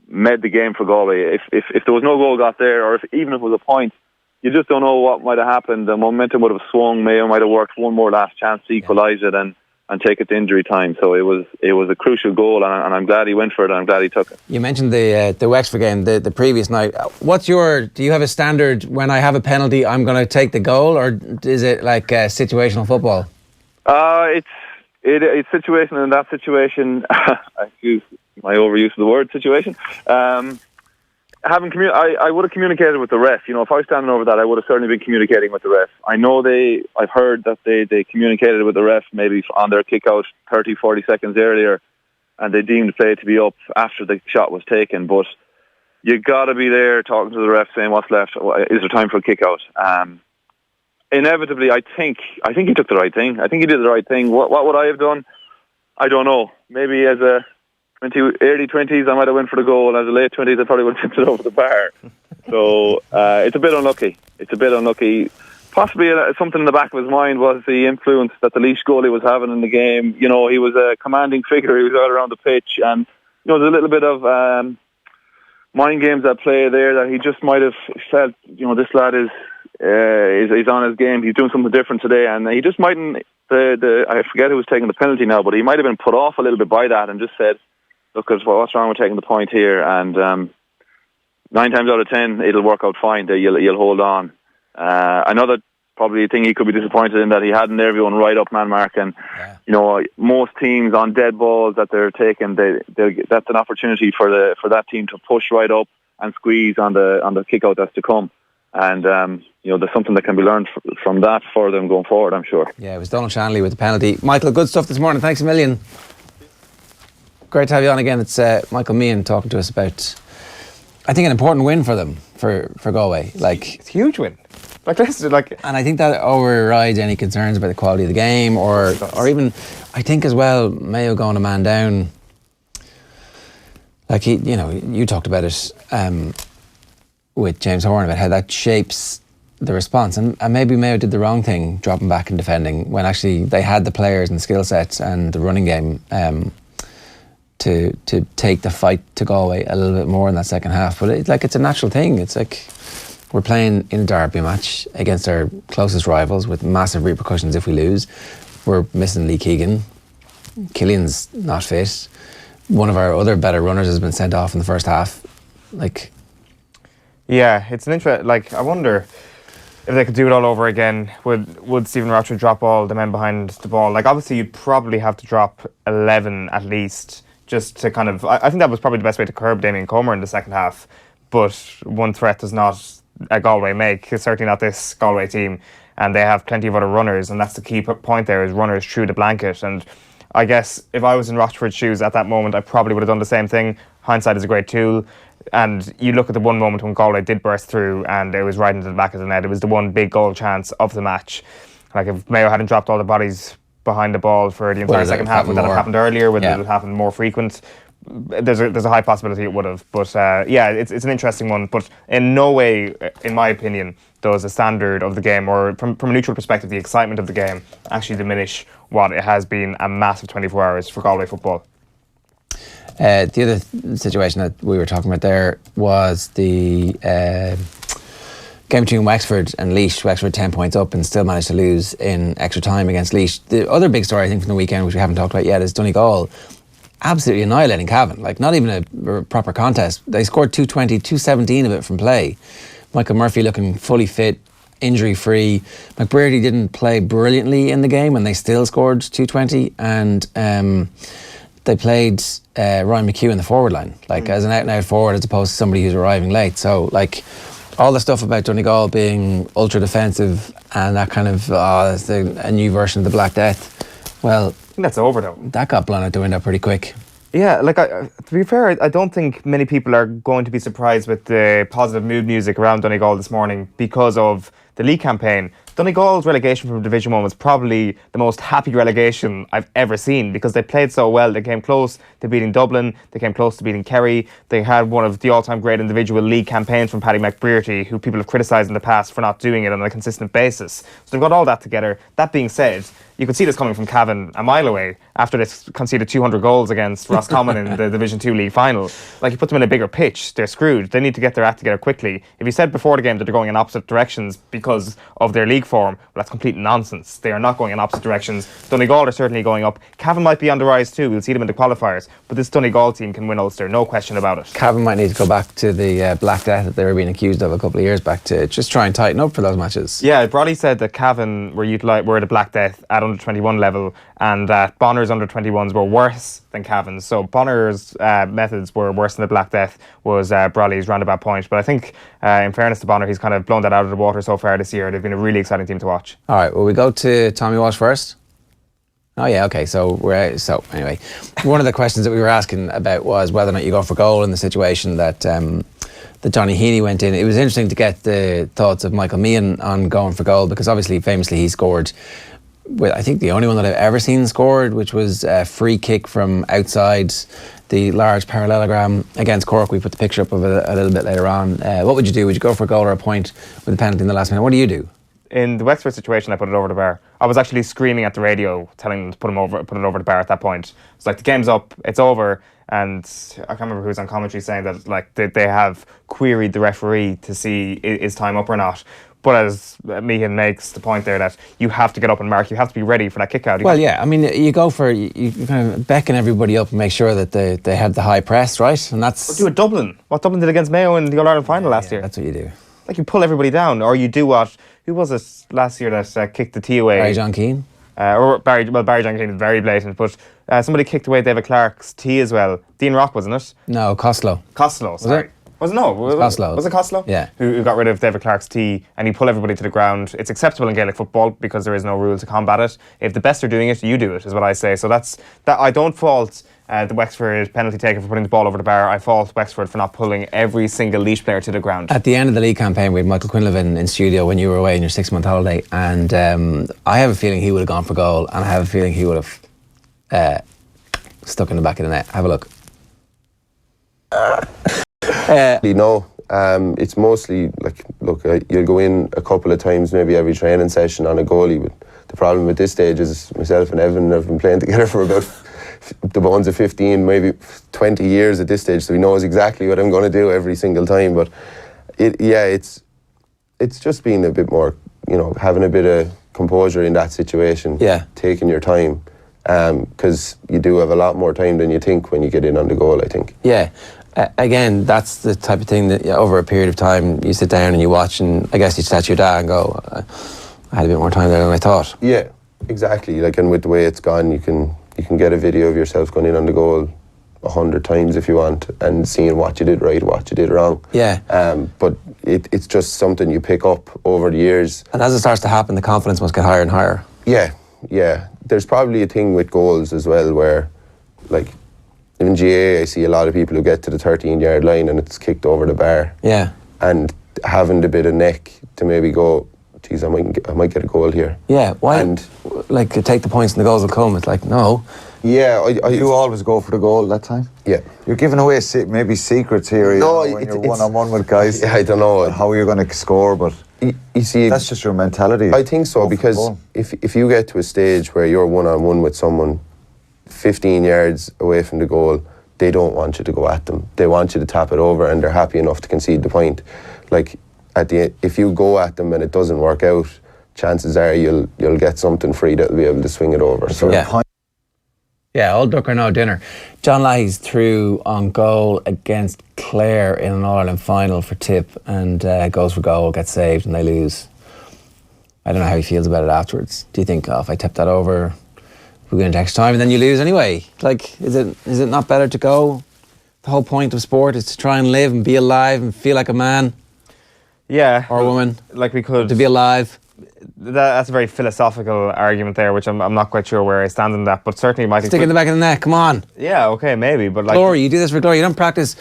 made the game for Galway. If there was no goal got there, or even if it was a point, you just don't know what might have happened. The momentum would have swung. Mayo might have worked one more last chance to equalise it and take it to injury time. So it was a crucial goal, and I'm glad he went for it, and I'm glad he took it. You mentioned the Wexford game the previous night. Do you have a standard, when I have a penalty I'm going to take the goal, or is it like situational football? It's situational. In that situation, excuse my overuse of the word situation, I would have communicated with the ref. If I was standing over that, I would have certainly been communicating with the ref. I know I've heard that they communicated with the ref maybe on their kick out 30-40 seconds earlier, and they deemed the play to be up after the shot was taken. But you got to be there talking to the ref, saying what's left. Is there time for a kick out? Inevitably, I think he took the right thing. I think he did the right thing. What would I have done? I don't know. Maybe as a early 20s, I might have went for the goal. As a late 20s, I probably would have tipped it over the bar. So it's a bit unlucky. Possibly something in the back of his mind was the influence that the Laois goalie was having in the game. He was a commanding figure. He was out around the pitch, and there's a little bit of mind games at play there, that he just might have felt, this lad is on his game. He's doing something different today, and he just mightn't. I forget who was taking the penalty now, but he might have been put off a little bit by that, and just said, look, what's wrong with taking the point here? And 9 times out of 10, it'll work out fine. You'll hold on. Another probably thing he could be disappointed in, that he hadn't everyone right up man mark, and most teams on dead balls that they're taking, that's an opportunity for that team to push right up and squeeze on the kick out that's to come. And there's something that can be learned from that for them going forward, I'm sure. Yeah, it was Donald Shanley with the penalty. Michael, good stuff this morning. Thanks a million. Great to have you on again. It's Michael Meehan talking to us about, I think, an important win for them, for Galway. It's a huge win. And I think that overrides any concerns about the quality of the game, or even, I think as well, Mayo going a man down. You talked about it with James Horan, about how that shapes the response, and maybe Mayo did the wrong thing dropping back and defending, when actually they had the players and skill sets and the running game to take the fight to Galway a little bit more in that second half. But it's a natural thing. It's like we're playing in a derby match against our closest rivals with massive repercussions if we lose. we're missing Lee Keegan. Killian's not fit. One of our other better runners has been sent off in the first half. Like, yeah, it's an interest. Like, I wonder if they could do it all over again. Would Stephen Rochford drop all the men behind the ball? Like, obviously, you'd probably have to drop 11 at least, just to kind of. I think that was probably the best way to curb Damien Comer in the second half. But one threat does not a Galway make. It's certainly not this Galway team, and they have plenty of other runners, and that's the key point there, is runners through the blanket. And I guess if I was in Rochford's shoes at that moment, I probably would have done the same thing. Hindsight is a great tool. And you look at the one moment when Galway did burst through and it was right into the back of the net. It was the one big goal chance of the match. Like, if Mayo hadn't dropped all the bodies behind the ball for the entire second half, would that have happened earlier? Would it have happened more frequent? There's a high possibility it would have. But yeah, it's an interesting one. But in no way, in my opinion, does the standard of the game, or from a neutral perspective, the excitement of the game, actually diminish what it has been a massive 24 hours for Galway football. The other situation that we were talking about there was the game between Wexford and Laois. Wexford 10 points up and still managed to lose in extra time against Laois. The other big story, I think, from the weekend, which we haven't talked about yet, is Donegal absolutely annihilating Cavan. Like, not even a proper contest. They scored 220, 217 of it from play. Michael Murphy looking fully fit, injury-free. McBrearty didn't play brilliantly in the game and they still scored 220. And they played Ryan McHugh in the forward line, like as an out-and-out forward as opposed to somebody who's arriving late. So, like, all the stuff about Donegal being ultra-defensive and that kind of, that's a new version of the Black Death. Well, I think that's over, though. That got blown out the window pretty quick. Yeah, like, to be fair, I don't think many people are going to be surprised with the positive mood music around Donegal this morning because of the league campaign. Donegal's relegation from Division 1 was probably the most happy relegation I've ever seen because they played so well. They came close to beating Dublin. They came close to beating Kerry. They had one of the all-time great individual league campaigns from Paddy McBrearty, who people have criticised in the past for not doing it on a consistent basis. So they've got all that together. That being said, you could see this coming from Cavan a mile away after they conceded 200 goals against Roscommon in the Division 2 league final. Like, you put them in a bigger pitch, they're screwed. They need to get their act together quickly. If you said before the game that they're going in opposite directions because of their league form, well, that's complete nonsense. They are not going in opposite directions. Donegal are certainly going up. Cavan might be on the rise too. We'll see them in the qualifiers. But this Donegal team can win Ulster, no question about it. Cavan might need to go back to the Black Death that they were being accused of a couple of years back to just try and tighten up for those matches. Yeah, Brodie said that Cavan were the Black Death at under 21 level and that Bonner's under 21s were worse than Cavan's. So Bonner's methods were worse than the Black Death was Brodie's roundabout point. But I think in fairness to Bonner, he's kind of blown that out of the water so far this year. They've been a really exciting team to watch. All right, well, we go to Tommy Walsh first. Oh yeah, okay. So anyway, one of the questions that we were asking about was whether or not you go for goal in the situation that Johnny Heaney went in. It was interesting to get the thoughts of Michael Meehan on going for goal because obviously, famously, he scored with, I think, the only one that I've ever seen scored, which was a free kick from outside the large parallelogram against Cork. We put the picture up of it a little bit later on. What would you do? Would you go for a goal or a point with a penalty in the last minute? What do you do? In the Wexford situation, I put it over the bar. I was actually screaming at the radio, telling them to put it over the bar at that point. It's like, the game's up, it's over, and I can't remember who was on commentary saying that like they have queried the referee to see is time up or not. But as Meehan makes the point there that you have to get up and mark, you have to be ready for that kick out. Well, yeah, I mean, you go for, you kind of beckon everybody up and make sure that they have the high press, right? And that's... What do at Dublin? What Dublin did against Mayo in the All-Ireland final last year. That's what you do. Like, you pull everybody down, or you do what... Who was it last year that kicked the tee away? Barry John Keane? Barry John Keane is very blatant, but somebody kicked away David Clark's tee as well. Dean Rock, wasn't it? No, Costello. Sorry. Was it? Was it Costello? Yeah. Who got rid of David Clark's tee and he pulled everybody to the ground. It's acceptable in Gaelic football because there is no rule to combat it. If the best are doing it, you do it, is what I say. So that I don't fault the Wexford penalty taker for putting the ball over the bar. I fault Wexford for not pulling every single Laois player to the ground. At the end of the league campaign, we had Michael Quinlan in studio when you were away on your 6-month holiday, and I have a feeling he would have gone for goal, and I have a feeling he would have stuck in the back of the net. Have a look. No, it's mostly like, look, you'll go in a couple of times, maybe every training session on a goalie, but the problem at this stage is myself and Evan have been playing together for about the bones of 15, maybe 20 years at this stage, so he knows exactly what I'm going to do every single time. But it's just being a bit more, having a bit of composure in that situation. Yeah. Taking your time. Because you do have a lot more time than you think when you get in on the goal, I think. Yeah. Again, that's the type of thing that over a period of time you sit down and you watch, and I guess you chat to your dad and go, I had a bit more time there than I thought. Yeah, exactly. Like, and with the way it's gone, you can get a video of yourself going in on the goal 100 times if you want, and seeing what you did right, what you did wrong. Yeah. But it's just something you pick up over the years. And as it starts to happen, the confidence must get higher and higher. Yeah. There's probably a thing with goals as well where, like, in GAA, I see a lot of people who get to the 13-yard line and it's kicked over the bar. Yeah. And having the bit of neck to maybe go, geez, I might get a goal here. Yeah, why? And like, take the points and the goals will come. It's like, no. Yeah, you always go for the goal that time? Yeah. You're giving away maybe secrets here, when you're one-on-one with guys. Yeah, I don't know how you're going to score, but you see, that's just your mentality. I think so, because if you get to a stage where you're one-on-one with someone 15 yards away from the goal, they don't want you to go at them. They want you to tap it over, and they're happy enough to concede the point. Like, if you go at them and it doesn't work out, chances are you'll get something free that'll be able to swing it over. So yeah, all duck or no dinner. John Leahy's through on goal against Clare in an All-Ireland final for Tip, and goes for goal, gets saved, and they lose. I don't know how he feels about it afterwards. Do you think, if I tip that over, we go into extra time and then you lose anyway? Like, is it not better to go? The whole point of sport is to try and live and be alive and feel like a man. Yeah. Or a woman. Like, we could... To be alive. That's a very philosophical argument there, which I'm not quite sure where I stand on that, but certainly Michael... Stick it in the back of the neck, come on. Yeah, okay, maybe, but like... Glory, you do this for glory. You don't practice...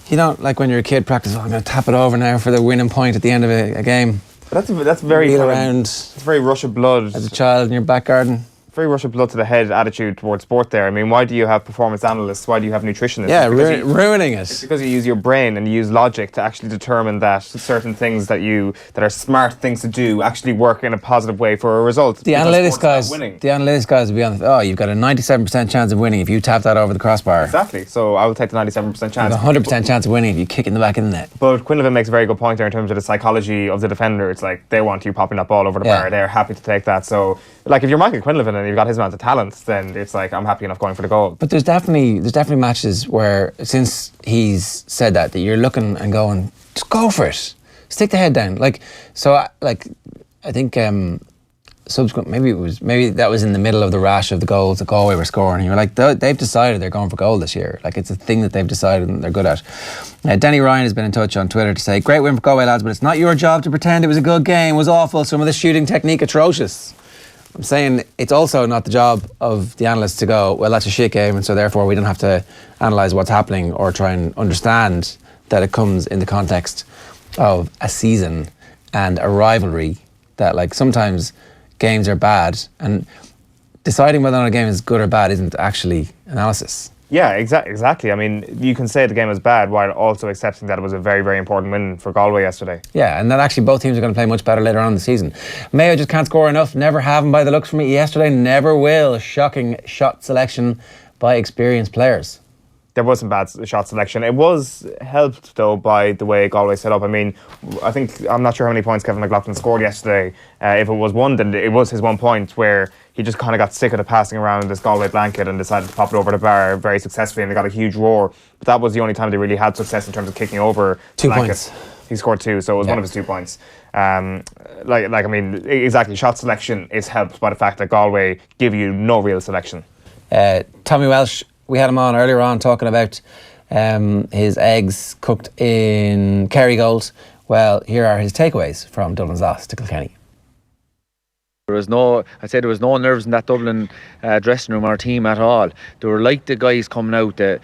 You don't, like when you're a kid, practice, I'm going to tap it over now for the winning point at the end of a game. But that's very... Wheel around. It's very rush of blood. As a child in your back garden. Very rush of blood to the head attitude towards sport there. I mean, why do you have performance analysts? Why do you have nutritionists? Yeah, ruining it. It's because you use your brain and you use logic to actually determine that certain things that are smart things to do actually work in a positive way for a result. The analytics guys will be on, you've got a 97% chance of winning if you tap that over the crossbar. Exactly. So I will take the 97% chance. You've a 100% chance of winning if you kick it in the back of the net. But Quinlan makes a very good point there in terms of the psychology of the defender. It's like they want you popping that ball over the bar. They're happy to take that. So, like, if you're Michael Quinlan and you've got his amount of talent, then it's like, I'm happy enough going for the goal. But there's definitely matches where, since he's said that you're looking and going, just go for it, stick the head down. Like, so, I think subsequent, maybe that was in the middle of the rash of the goals that Galway were scoring. You're like, they've decided they're going for goal this year. Like, it's a thing that they've decided and they're good at. Denny Ryan has been in touch on Twitter to say, great win for Galway, lads, but it's not your job to pretend it was a good game. It was awful. Some of the shooting technique atrocious. I'm saying it's also not the job of the analysts to go, well, that's a shit game, and so therefore we don't have to analyse what's happening or try and understand that it comes in the context of a season and a rivalry, that, like, sometimes games are bad, and deciding whether or not a game is good or bad isn't actually analysis. Yeah, exactly. I mean, you can say the game was bad while also accepting that it was a very, very important win for Galway yesterday. Yeah, and that actually both teams are going to play much better later on in the season. Mayo just can't score enough, never have them by the looks from it yesterday, never will. Shocking shot selection by experienced players. There was some bad shot selection. It was helped, though, by the way Galway set up. I mean, I'm not sure how many points Kevin McLaughlin scored yesterday. If it was one, then it was his 1 point where he just kind of got sick of the passing around this Galway blanket and decided to pop it over the bar very successfully, and they got a huge roar. But that was the only time they really had success in terms of kicking over 2 blanket. points. He scored 2, so it was one of his 2 points. Exactly, shot selection is helped by the fact that Galway give you no real selection. Tommy Welsh, we had him on earlier on talking about his eggs cooked in Kerrygold. Well, here are his takeaways from Dublin's loss to Kilkenny. There was no nerves in that Dublin dressing room or team at all. They were like the guys coming out, the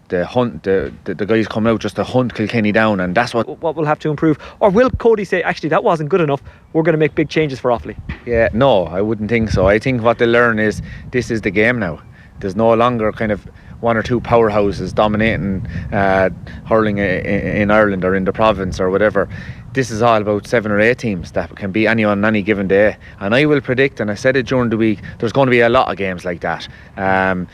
guys coming out just to hunt Kilkenny down, and that's what we'll have to improve. Or will Cody say, actually, that wasn't good enough, we're going to make big changes for Offaly? Yeah, no, I wouldn't think so. I think what they learn is this is the game now. There's no longer kind of, one or two powerhouses dominating hurling in Ireland or in the province or whatever. This is all about 7 or 8 teams that can beat anyone on any given day. And I will predict, and I said it during the week, there's going to be a lot of games like that. That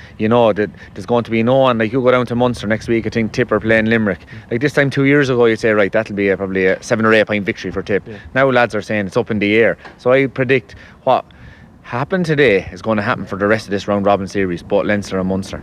there's going to be no one, like you go down to Munster next week, I think Tipper playing Limerick. Like this time 2 years ago, you'd say, right, that'll be probably a 7 or 8 point victory for Tip. Yeah. Now lads are saying it's up in the air. So I predict what happened today is going to happen for the rest of this round robin series, both Leinster and Munster.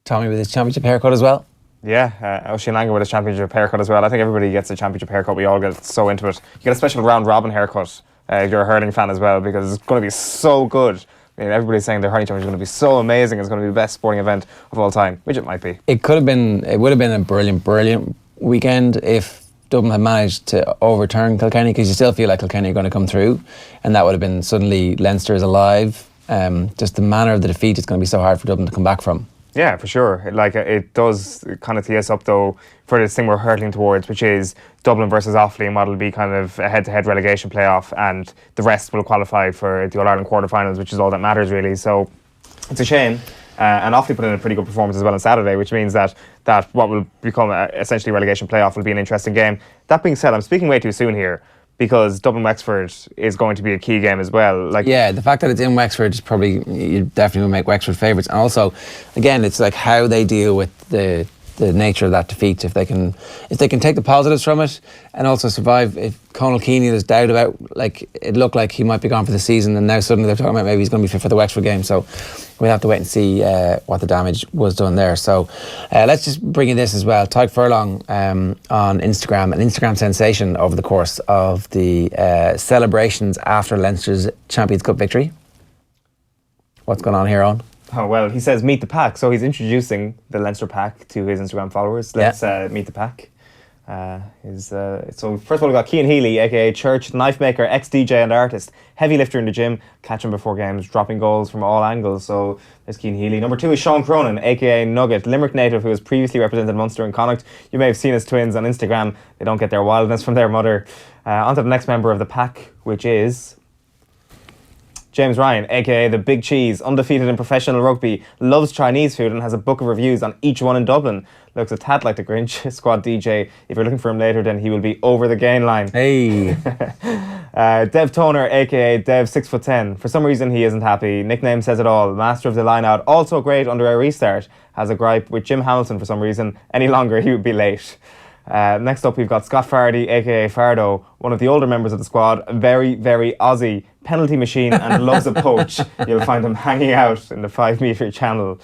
Tommy with his championship haircut as well. Yeah, Sheahan with his championship haircut as well. I think everybody gets a championship haircut. We all get so into it. You get a special round robin haircut if you're a hurling fan as well, because it's going to be so good. I mean, everybody's saying the hurling championship is going to be so amazing. It's going to be the best sporting event of all time, which it might be. It would have been a brilliant weekend if Dublin had managed to overturn Kilkenny, because you still feel like Kilkenny are going to come through, and that would have been suddenly Leinster is alive. Just the manner of the defeat is going to be so hard for Dublin to come back from. Yeah, for sure. Like, it does kind of tee us up, though, for this thing we're hurtling towards, which is Dublin versus Offaly, and what'll be kind of a head-to-head relegation playoff, and the rest will qualify for the All-Ireland quarterfinals, which is all that matters, really. So it's a shame. And Offaly put in a pretty good performance as well on Saturday, which means that what will become essentially a relegation playoff will be an interesting game. That being said, I'm speaking way too soon here, because Dublin-Wexford is going to be a key game as well. Yeah, the fact that it's in Wexford is probably, you definitely will make Wexford favourites. And also, again, it's like how they deal with the nature of that defeat. If they can take the positives from it and also survive. If Conal Keaney, there's doubt about, like, it looked like he might be gone for the season, and now suddenly they're talking about maybe he's going to be fit for the Wexford game. So we'll have to wait and see what the damage was done there. So let's just bring in this as well. Tyke Furlong on Instagram, an Instagram sensation over the course of the celebrations after Leinster's Champions Cup victory. What's going on here, Eoin? Oh, well, he says meet the pack, so he's introducing the Leinster pack to his Instagram followers. Let's meet the pack. So first of all, we've got Cian Healy, aka Church, knife maker, ex-DJ and artist, heavy lifter in the gym, catching before games, dropping goals from all angles. So there's Cian Healy. Number 2 is Sean Cronin, aka Nugget, Limerick native who has previously represented Munster and Connacht. You may have seen his twins on Instagram. They don't get their wildness from their mother. On to the next member of the pack, which is James Ryan, aka the Big Cheese, undefeated in professional rugby, loves Chinese food and has a book of reviews on each one in Dublin. Looks a tad like the Grinch squad DJ. If you're looking for him later, then he will be over the gain line. Hey. Dev Toner, aka Dev 6'10". For some reason he isn't happy. Nickname says it all. Master of the line out. Also great under a restart. Has a gripe with Jim Hamilton for some reason. Any longer he would be late. Next up we've got Scott Fardy, aka Fardo, one of the older members of the squad, very, very Aussie, penalty machine and loves a poach. You'll find him hanging out in the 5 metre channel.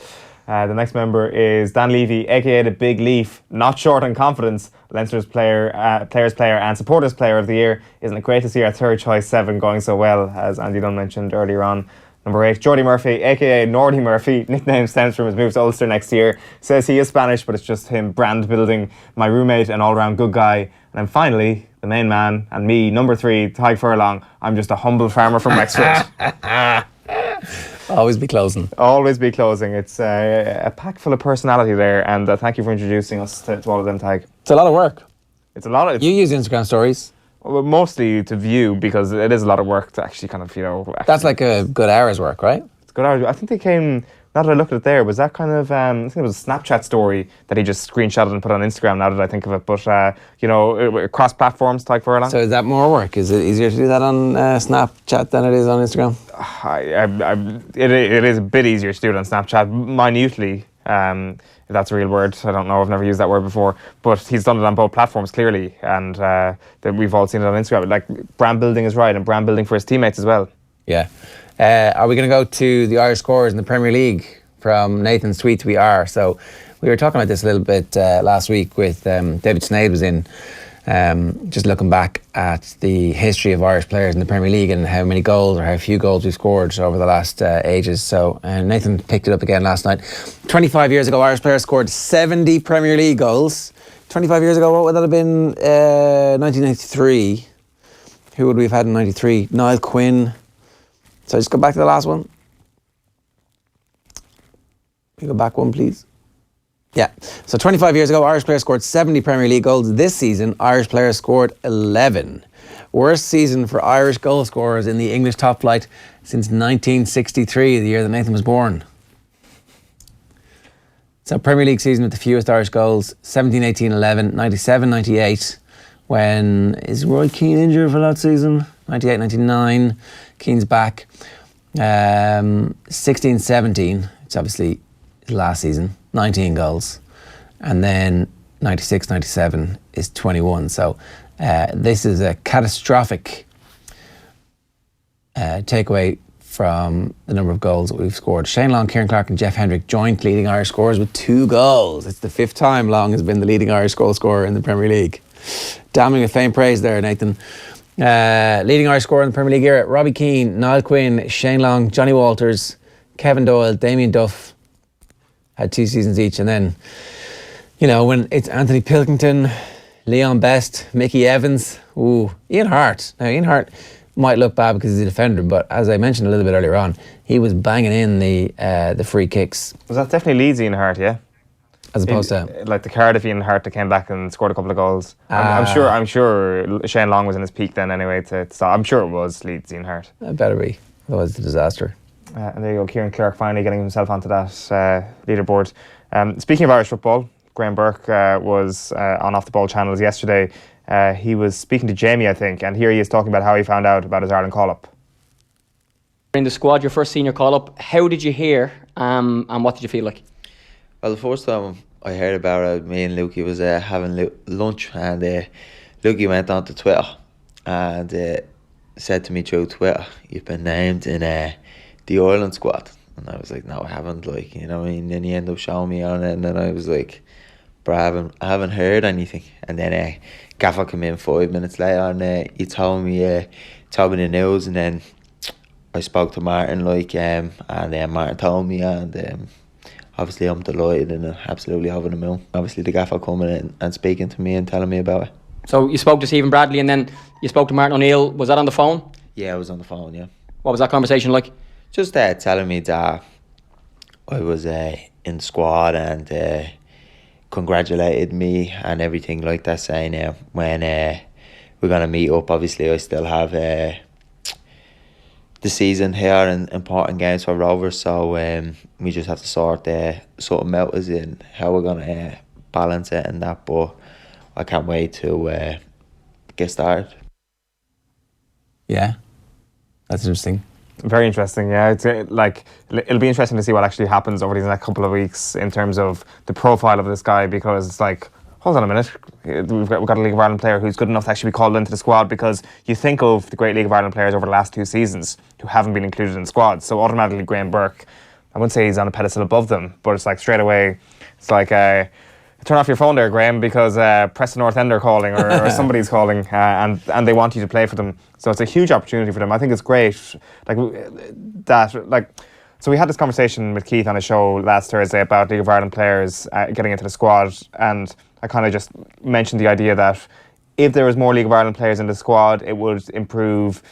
The next member is Dan Levy, aka the Big Leaf, not short on confidence, Leinster's players player and supporters player of the year. Isn't it great to see our third choice 7 going so well, as Andy Dunne mentioned earlier on. Number 8, Jordy Murphy, aka Nordy Murphy, nickname stems from his move to Ulster next year. Says he is Spanish, but it's just him brand building. My roommate and all round good guy. And then finally, the main man and me, number 3, Tyke Furlong. I'm just a humble farmer from Wexford. Always be closing. Always be closing. It's a pack full of personality there, and thank you for introducing us to all of them, Tyke. It's a lot of work. It's a lot of. You use Instagram stories. Well, mostly to view, because it is a lot of work to actually kind of, That's like a good hour's work, right? It's good hours. I think they came, now that I looked at it there, was that kind of, I think it was a Snapchat story that he just screenshotted and put on Instagram, now that I think of it. But, across platforms, Tyke Furlong. So is that more work? Is it easier to do that on Snapchat than it is on Instagram? It is a bit easier to do it on Snapchat, minutely. If that's a real word, I don't know, I've never used that word before, but he's done it on both platforms clearly, and we've all seen it on Instagram. Like, brand building is right, and brand building for his teammates as well. Yeah. Are we going to go to the Irish scores in the Premier League from Nathan's tweet? We are. So we were talking about this a little bit last week with David Snade was in, just looking back at the history of Irish players in the Premier League and how many goals or how few goals we've scored over the last ages. So Nathan picked it up again last night. 25 years ago, Irish players scored 70 Premier League goals. 25 years ago, what would that have been? 1993. Who would we have had in 93? Niall Quinn. So just go back to the last one. Can you go back one, please? Yeah. So 25 years ago, Irish players scored 70 Premier League goals. This season, Irish players scored 11. Worst season for Irish goal scorers in the English top flight since 1963, the year that Nathan was born. So Premier League season with the fewest Irish goals, 17-18-11, 97-98, when is Roy Keane injured for that season? 98-99, Keane's back. 16-17, it's obviously his last season, 19 goals. And then 96-97 is 21. So this is a catastrophic takeaway from the number of goals that we've scored. Shane Long, Kieran Clark and Jeff Hendrick joint leading Irish scorers with 2 goals. It's the 5th time Long has been the leading Irish goal scorer in the Premier League. Damning with faint praise there, Nathan. Leading Irish scorer in the Premier League era, Robbie Keane, Niall Quinn, Shane Long, Johnny Walters, Kevin Doyle, Damien Duff had 2 seasons each. And then, you know, when it's Anthony Pilkington, Leon Best, Mickey Evans, Ian Hart. Now, Ian Hart might look bad because he's a defender, but as I mentioned a little bit earlier on, he was banging in the free kicks. Was that definitely Leeds Ian Hart, yeah? As opposed to like the Cardiff Ian Hart that came back and scored a couple of goals. I'm sure Shane Long was in his peak then anyway to start. I'm sure it was Leeds Ian Hart. It better be, otherwise it's a disaster. And there you go, Kieran Clark finally getting himself onto that leaderboard. Speaking of Irish football, Graham Burke was on Off the Ball channels yesterday. He was speaking to Jamie, I think, and here he is talking about how he found out about his Ireland call-up. In the squad, your first senior call-up, how did you hear and what did you feel like? Well, the first time I heard about it, me and Lukey was having lunch, and Lukey went on to Twitter and said to me through Twitter, "You've been named in the Ireland squad." And I was like, "No, I haven't," like, you know what I mean? Then he ended up showing me on it, and then I was like, "But I haven't heard anything." And then Gaffer came in 5 minutes later, and he told me the news, and then I spoke to Martin, and then Martin told me, and obviously I'm delighted and absolutely over the moon. Obviously the Gaffer coming in and speaking to me and telling me about it. So you spoke to Stephen Bradley and then you spoke to Martin O'Neill. Was that on the phone? Yeah, I was on the phone, yeah. What was that conversation like? Just telling me that I was in the squad and congratulated me and everything like that, saying when we're going to meet up. Obviously I still have the season here and important games for Rovers, so we just have to sort something out as in how we're going to balance it and that, but I can't wait to get started. Yeah, that's interesting. Very interesting, yeah. It's it'll be interesting to see what actually happens over these next couple of weeks in terms of the profile of this guy, because it's like, hold on a minute, we've got a League of Ireland player who's good enough to actually be called into the squad, because you think of the great League of Ireland players over the last 2 seasons who haven't been included in squads, so automatically Graham Burke, I wouldn't say he's on a pedestal above them, but it's like straight away, it's like, turn off your phone there, Graham, because Preston North End are calling or somebody's calling and they want you to play for them. So it's a huge opportunity for them. I think it's great. So we had this conversation with Keith on a show last Thursday about League of Ireland players getting into the squad, and I kind of just mentioned the idea that if there was more League of Ireland players in the squad, it would improve.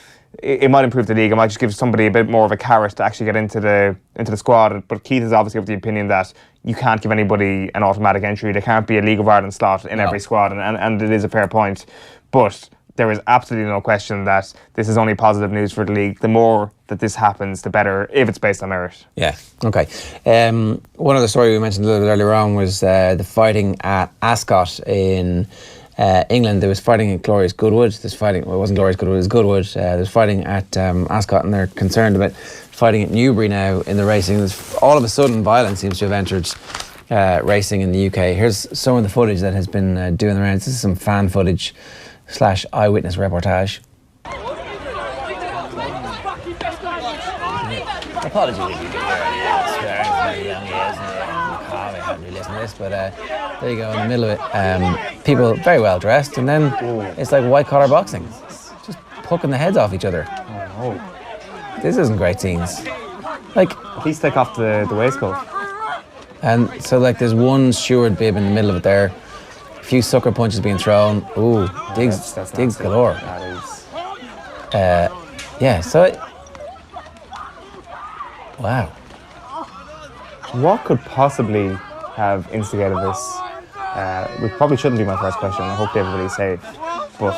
It might improve the league. It might just give somebody a bit more of a carrot to actually get into the squad. But Keith is obviously of the opinion that you can't give anybody an automatic entry. There can't be a League of Ireland slot in every squad, and it is a fair point. But there is absolutely no question that this is only positive news for the league. The more that this happens, the better, if it's based on merit. Yeah, okay. One other story we mentioned a little bit earlier on was the fighting at Ascot in England. There was fighting at Glorious Goodwood. It wasn't Glorious Goodwood, it was Goodwood. There's fighting at Ascot, and they're concerned about fighting at Newbury now in the racing. All of a sudden, violence seems to have entered racing in the UK. Here's some of the footage that has been doing the rounds. This is some fan footage / eyewitness reportage. Apologies if you can hear swearing from the young years in the car. I haven't really listened to this, but there you go, in the middle of it. People very well dressed, and then it's like white collar boxing. Just poking the heads off each other. This isn't great scenes. Like, at least take off the waistcoat. And so there's one steward bib in the middle of it there. A few sucker punches being thrown. Ooh, digs galore. That is. Yeah, so wow. What could possibly have instigated this? Which probably shouldn't be my first question. I hope everybody's safe. But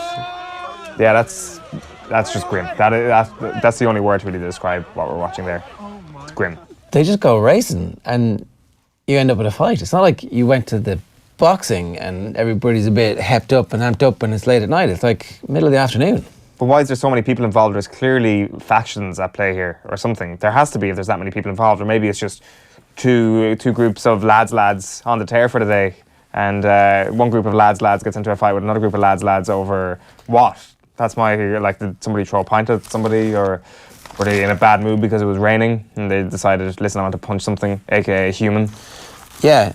yeah, that's just grim. That's the only word really to describe what we're watching there. It's grim. They just go racing, and you end up with a fight. It's not like you went to the boxing and everybody's a bit hepped up and amped up and it's late at night. It's like middle of the afternoon. But why is there so many people involved? There's clearly factions at play here or something. There has to be if there's that many people involved. Or maybe it's just two groups of lads on the tear for the day. And one group of lads gets into a fight with another group of lads over what? That's like, did somebody throw a pint at somebody, or were they in a bad mood because it was raining and they decided, listen, I want to punch something, aka a human? Yeah,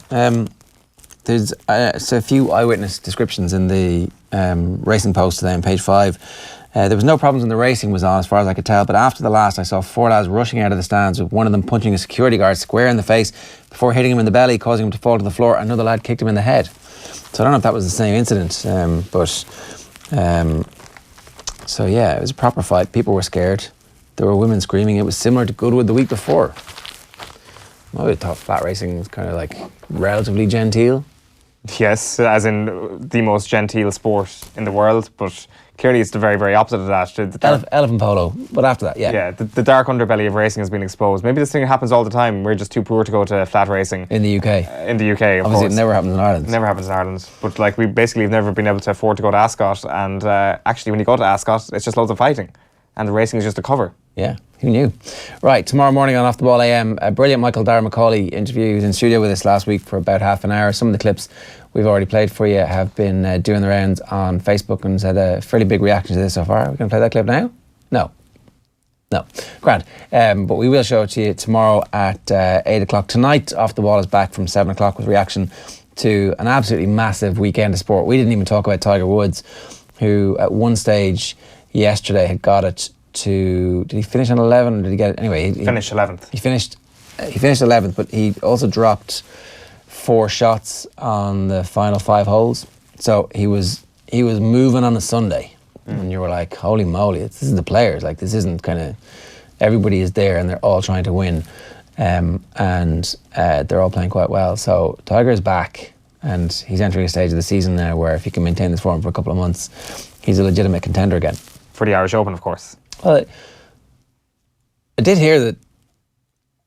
there's a few eyewitness descriptions in the Racing Post today on page 5. There was no problems when the racing was on, as far as I could tell, but after the last I saw 4 lads rushing out of the stands, with one of them punching a security guard square in the face before hitting him in the belly, causing him to fall to the floor. Another lad kicked him in the head. So I don't know if that was the same incident, so yeah, it was a proper fight. People were scared. There were women screaming. It was similar to Goodwood the week before. I would have thought flat racing was kind of like relatively genteel. Yes, as in the most genteel sport in the world, but clearly it's the very, very opposite of that. Elephant polo, but after that, yeah. Yeah, the dark underbelly of racing has been exposed. Maybe this thing happens all the time. We're just too poor to go to flat racing. In the UK. In the UK, of Obviously, course. it never happens in Ireland. It never happens in Ireland. But like, we basically have never been able to afford to go to Ascot, and actually when you go to Ascot, it's just loads of fighting. And the racing is just a cover. Yeah, who knew? Right, tomorrow morning on Off the Ball AM, a brilliant Michael Dara Macaulay interview. He was in studio with us last week for about half an hour. Some of the clips we've already played for you have been doing the rounds on Facebook and has had a fairly big reaction to this so far. Are we going to play that clip now? No. Grand. But we will show it to you tomorrow at 8 o'clock. Tonight, Off the Ball is back from 7 o'clock with reaction to an absolutely massive weekend of sport. We didn't even talk about Tiger Woods, who at one stage yesterday had got it to, did he finish on 11 or did he get it? Anyway, he finished 11th. He finished 11th, but he also dropped 4 shots on the final 5 holes. So he was moving on a Sunday. And you were like, holy moly, this is the players. Like, this isn't kind of, everybody is there and they're all trying to win. And they're all playing quite well. So Tiger is back and he's entering a stage of the season now where if he can maintain this form for a couple of months, he's a legitimate contender again. For the Irish Open, of course. Well, I did hear that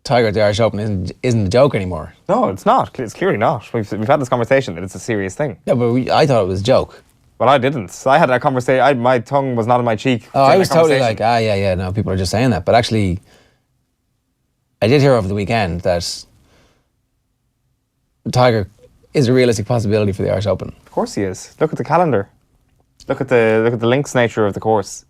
Tiger at the Irish Open isn't a joke anymore. No, it's not. It's clearly not. We've had this conversation that it's a serious thing. Yeah, but I thought it was a joke. Well, I didn't. So I had that conversation. My tongue was not on my cheek. Oh, I was totally like, yeah, no, people are just saying that. But actually, I did hear over the weekend that Tiger is a realistic possibility for the Irish Open. Of course he is. Look at the calendar. Look at the links nature of the course.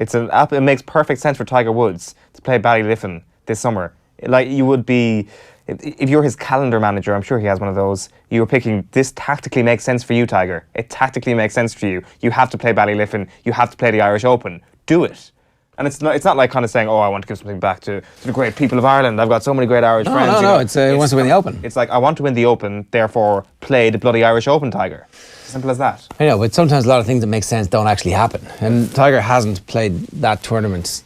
It makes perfect sense for Tiger Woods to play Ballyliffin this summer. Like, you would be, if you're his calendar manager, I'm sure he has one of those, you were picking, this tactically makes sense for you, Tiger. It tactically makes sense for you. You have to play Ballyliffin. You have to play the Irish Open. Do it. And it's not like kind of saying, oh, I want to give something back to the great people of Ireland. I've got so many great Irish friends. No, he wants to win the Open. It's like, I want to win the Open, therefore play the bloody Irish Open, Tiger. Simple as that. I know, but sometimes a lot of things that make sense don't actually happen. And Tiger hasn't played that tournament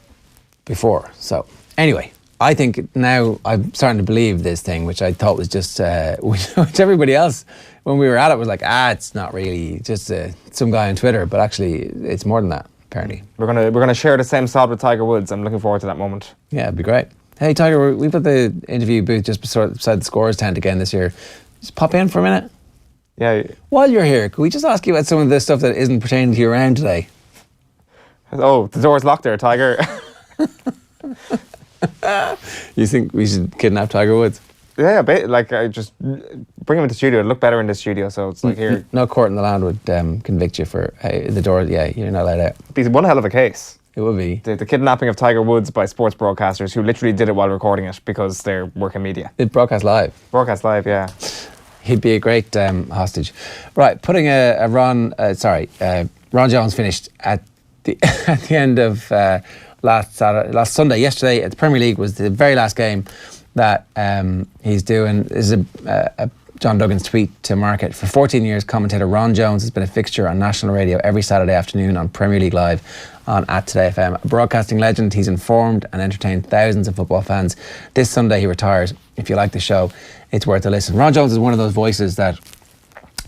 before. So, anyway, I think now I'm starting to believe this thing, which I thought was just, which everybody else, when we were at it, was like, it's not really just some guy on Twitter, but actually it's more than that, apparently. We're gonna share the same sod with Tiger Woods. I'm looking forward to that moment. Yeah, it'd be great. Hey, Tiger, we've got the interview booth just beside the scorers tent again this year. Just pop in for a minute. Yeah. While you're here, could we just ask you about some of the stuff that isn't pertaining to your round today? Oh, the door's locked there, Tiger. You think we should kidnap Tiger Woods? Yeah, I just bring him into the studio. It'd look better in the studio, so it's like here. No court in the land would convict you for the door. Yeah, you're not allowed out. It'd be one hell of a case. It would be. The kidnapping of Tiger Woods by sports broadcasters who literally did it while recording it because they're working media. It broadcast live. Broadcast live, yeah. He'd be a great hostage. Right, putting Ron Jones finished at the end of last Sunday. Yesterday at the Premier League was the very last game that he's doing. This is a John Duggan's tweet to market. For 14 years, commentator Ron Jones has been a fixture on national radio every Saturday afternoon on Premier League Live on @Today FM. A broadcasting legend, he's informed and entertained thousands of football fans. This Sunday he retires. If you like the show, it's worth a listen. Ron Jones is one of those voices that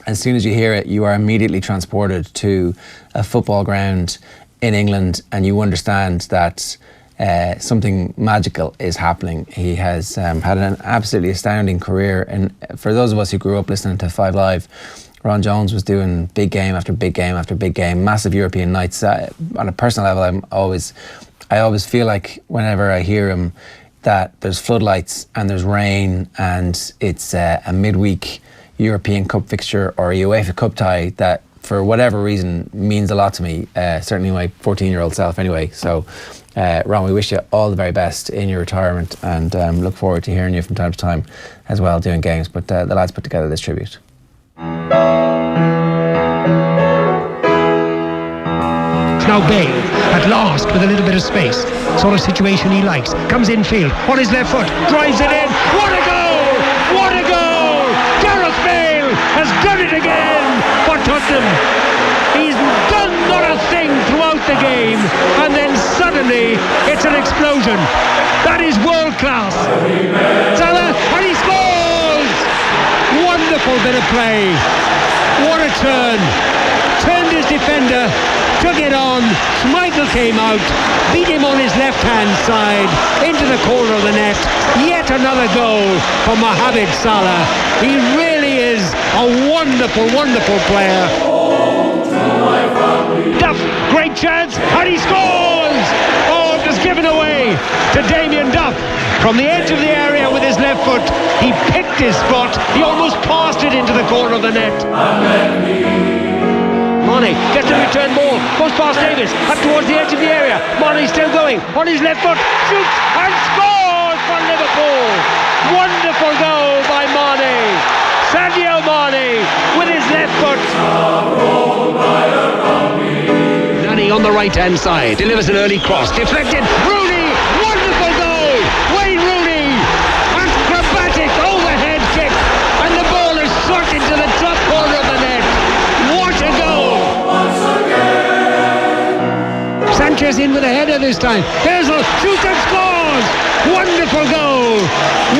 as soon as you hear it, you are immediately transported to a football ground in England and you understand that something magical is happening. He has had an absolutely astounding career, and for those of us who grew up listening to 5 Live, Ron Jones was doing big game after big game after big game, massive European nights. On a personal level, I always feel like whenever I hear him that there's floodlights and there's rain and it's a midweek European Cup fixture or a UEFA Cup tie that for whatever reason means a lot to me, certainly my 14-year-old self anyway. So Ron, we wish you all the very best in your retirement, and look forward to hearing you from time to time as well doing games. But the lads put together this tribute. Now Bay, at last, with a little bit of space. Sort of situation he likes. Comes infield, on his left foot, drives it in. What a goal! What a goal! Gareth Bale has done it again for Tottenham. He's done not a thing throughout the game, and then suddenly it's an explosion. That is world class. Salah, and he scores! Wonderful bit of play. What a turn. Turned his defender, took it on. Michael came out, beat him on his left-hand side into the corner of the net. Yet another goal for Mohamed Salah. He really is a wonderful, wonderful player. Duff, great chance, and he scores! Oh, it was given away to Damien Duff. From the edge of the area with his left foot, he picked his spot. He almost passed it into the corner of the net. Money gets the return ball, goes past Davis, up towards the edge of the area. Money still going, on his left foot, shoots and scores for Liverpool. Wonderful goal by Mane. Sadio Mane with his left foot. Nani on the right-hand side, delivers an early cross, deflected. Rooney, wonderful goal. Wayne Rooney, acrobatic overhead kick, and the ball is shot into the top corner of the net. What a goal! Sanchez in with a header this time. Ozil shoots and scores! Wonderful goal!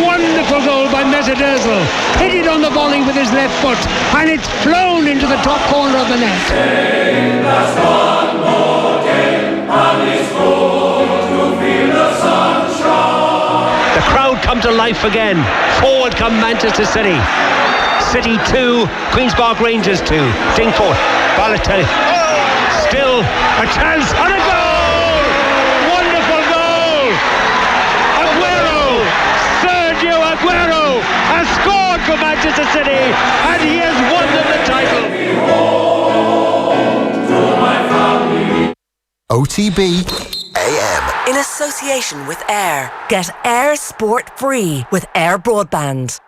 Wonderful goal by Mesut Ozil. Hit it on the volley with his left foot, and it's flown into the top corner of the net. The crowd come to life again. Forward come Manchester City. City 2, Queen's Park Rangers 2. Dingford, Balotelli. Still a chance and a goal! Wonderful goal! Aguero! Sergio Aguero has scored for Manchester City, and he has won them the title. OTB AM. In association with Air. Get Air Sport free with Air Broadband.